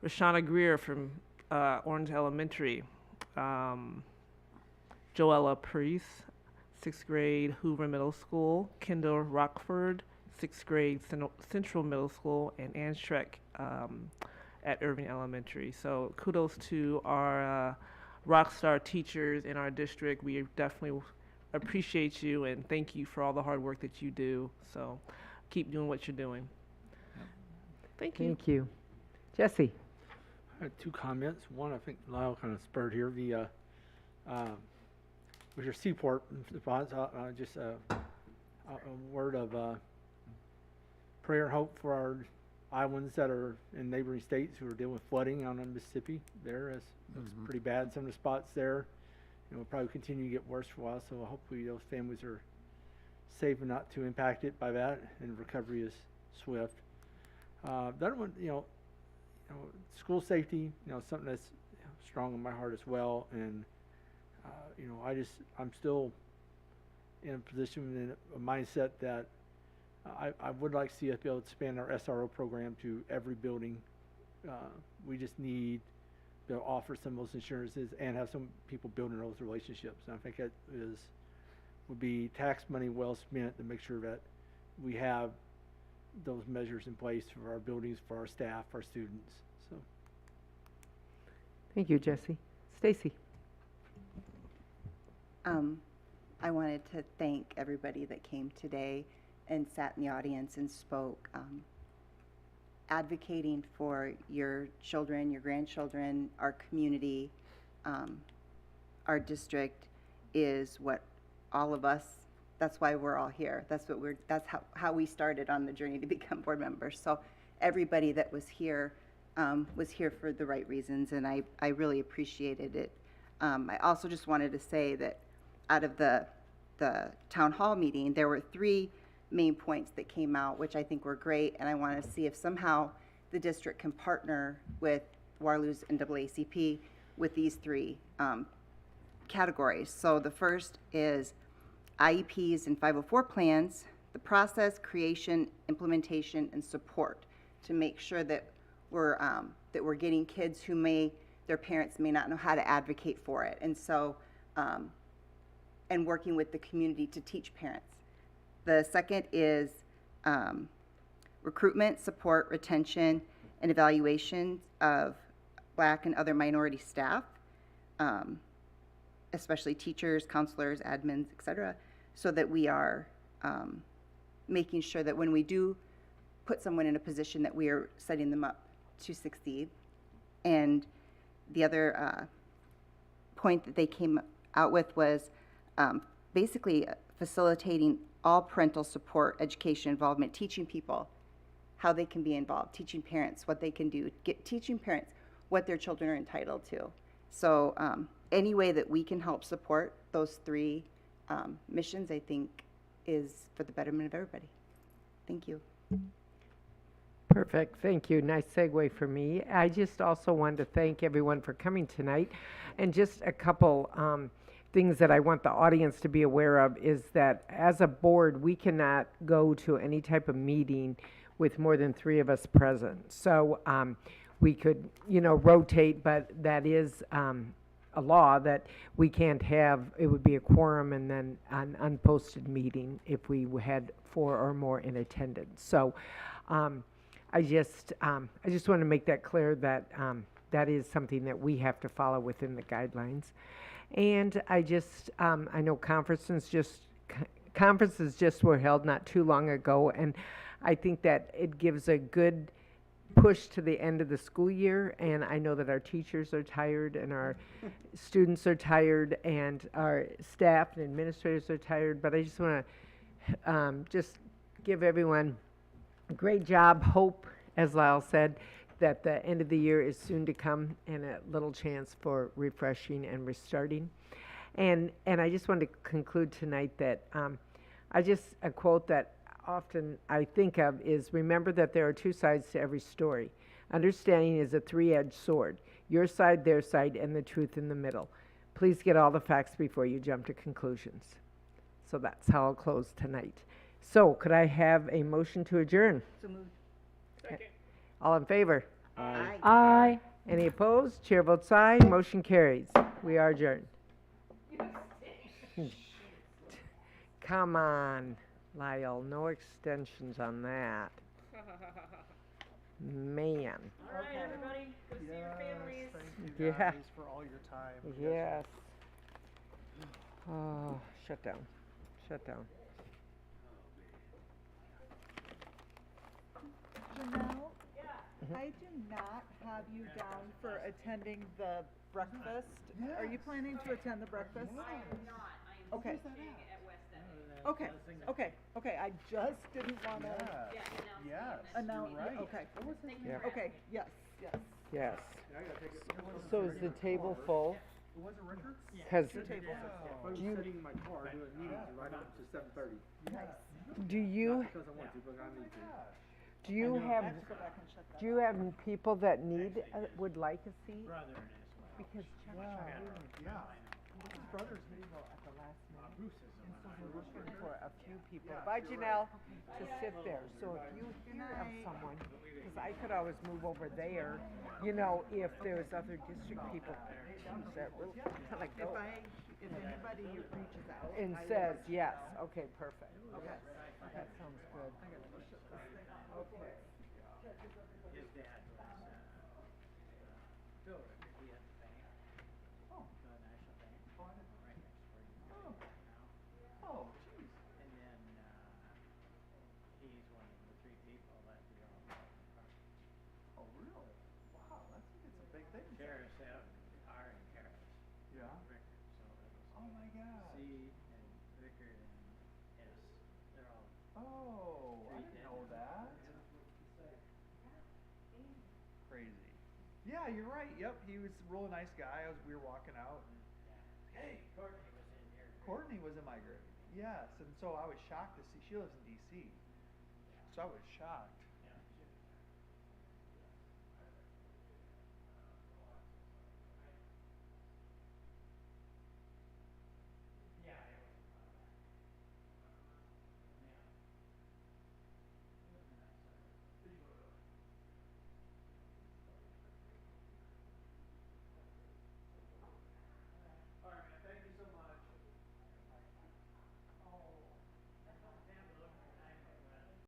Speaker 10: Rashana Greer from Orange Elementary, Joella Priest, 6th grade Hoover Middle School, Kendall Rockford, 6th grade Central Middle School, and Ann Schreck at Irving Elementary. So kudos to our rock star teachers in our district. We definitely appreciate you and thank you for all the hard work that you do. So keep doing what you're doing. Thank you.
Speaker 1: Thank you. Jesse?
Speaker 13: I had two comments. One, I think Lyle kind of spurred here. with your seaport response, just a word of prayer and hope for our islands that are in neighboring states who are dealing with flooding out on Mississippi. It looks pretty bad. Some of the spots there, will probably continue to get worse for a while. So hopefully those families are safe and not too impacted by that, and recovery is swift. The other one, school safety, something that's strong in my heart as well. And I'm still in a position, in a mindset that I would like to see us be able to expand our SRO program to every building. We just need to offer some of those insurances and have some people building those relationships. And I think that would be tax money well spent to make sure that we have those measures in place for our buildings, for our staff, our students. So,
Speaker 1: Thank you, Jesse. Stacy.
Speaker 3: I wanted to thank everybody that came today and sat in the audience and spoke. Advocating for your children, your grandchildren, our community, our district is what all of us, that's why we're all here. That's how we started on the journey to become board members. So everybody that was here for the right reasons, and I really appreciated it. I also just wanted to say that out of the town hall meeting, there were 3 main points that came out, which I think were great, and I want to see if somehow the district can partner with Waterloo's NAACP with these 3 categories. So the first is IEPs and 504 plans, the process, creation, implementation, and support to make sure that we're getting kids who their parents may not know how to advocate for it. And so, and working with the community to teach parents. The second is recruitment, support, retention, and evaluation of Black and other minority staff, especially teachers, counselors, admins, etc., so that we are making sure that when we do put someone in a position that we are setting them up to succeed. And the other point that they came out with was basically facilitating all parental support, education, involvement, teaching people how they can be involved, teaching parents what they can do, teaching parents what their children are entitled to. So any way that we can help support those 3 missions, I think, is for the betterment of everybody. Thank you.
Speaker 1: Perfect. Thank you. Nice segue for me. I just also wanted to thank everyone for coming tonight. And just a couple things that I want the audience to be aware of is that as a board, we cannot go to any type of meeting with more than 3 of us present. So we could, rotate, but that is a law that we can't have. It would be a quorum and then an unposted meeting if we had 4 or more in attendance. So I just want to make that clear that that is something that we have to follow within the guidelines. And I know conferences just were held not too long ago, and I think that it gives a good push to the end of the school year, and I know that our teachers are tired and our students are tired and our staff and administrators are tired, but I just want to just give everyone a great job, hope, as Lyle said, that the end of the year is soon to come and a little chance for refreshing and restarting. And I just wanted to conclude tonight that a quote that often I think of is, remember that there are 2 sides to every story. Understanding is a 3-edged sword, your side, their side, and the truth in the middle. Please get all the facts before you jump to conclusions. So that's how I'll close tonight. So could I have a motion to adjourn?
Speaker 3: So moved.
Speaker 8: Second.
Speaker 1: All in favor?
Speaker 3: Aye.
Speaker 9: Aye.
Speaker 1: Any opposed? Chair votes aye. Motion carries. We are adjourned. Come on, Lyle. No extensions on that. Man.
Speaker 20: All right, everybody, go see your families.
Speaker 13: Thank you
Speaker 1: Yeah.
Speaker 13: guys for all your time.
Speaker 1: Yes. Oh, shut down. Shut down.
Speaker 2: Janelle? I do not have you down for attending the breakfast. Are you planning to attend the breakfast?
Speaker 19: I am not.
Speaker 2: Okay. Okay, okay, okay, I just didn't wanna.
Speaker 14: Yes,
Speaker 2: Announce,
Speaker 14: you're right.
Speaker 2: okay.
Speaker 1: Yeah.
Speaker 2: Okay, yes, yes.
Speaker 1: Yes. So is the table full?
Speaker 13: Was it Ricker?
Speaker 1: Has,
Speaker 2: The table's
Speaker 13: I was
Speaker 1: Do you-
Speaker 13: sitting in my car doing meetings right up to 7:30.
Speaker 1: do you,
Speaker 13: Not because I want to, but I need to.
Speaker 1: do you
Speaker 2: I
Speaker 1: have,
Speaker 2: have to go back and check that
Speaker 1: do you have people that need, would like a seat?
Speaker 11: Brother and his wife.
Speaker 1: Because Chuck
Speaker 14: Yeah.
Speaker 1: his brother's table at the last minute.
Speaker 11: Bruce is the
Speaker 1: And so
Speaker 11: one.
Speaker 1: we're looking for a few people, bye Janelle, to sit there. So if you hear of someone, because I could always move over there, you know, if there's other district people, geez, that really kind of go.
Speaker 2: If anybody reaches out.
Speaker 1: And says, yes, okay, perfect. Okay, that sounds good. Okay.
Speaker 11: His dad was, builder. He had the bank.
Speaker 14: Oh.
Speaker 11: The National Bank. Right next to where you
Speaker 14: Oh.
Speaker 11: are now.
Speaker 14: Oh, jeez.
Speaker 11: And then, he's one of the 3 people that we all know.
Speaker 14: Oh, really? Wow, it's a big thing.
Speaker 11: Karis, R and Karis.
Speaker 14: Yeah.
Speaker 11: Rickard, so it was.
Speaker 14: Oh my God.
Speaker 11: C and Rickard and S. They're all.
Speaker 14: Oh, I didn't know that. Crazy. Yeah, you're right. Yep, he was a really nice guy. We were walking out and, hey,
Speaker 11: Courtney was in here.
Speaker 14: Courtney was in my grade. Yes, and so I was shocked to see, she lives in DC. So I was shocked.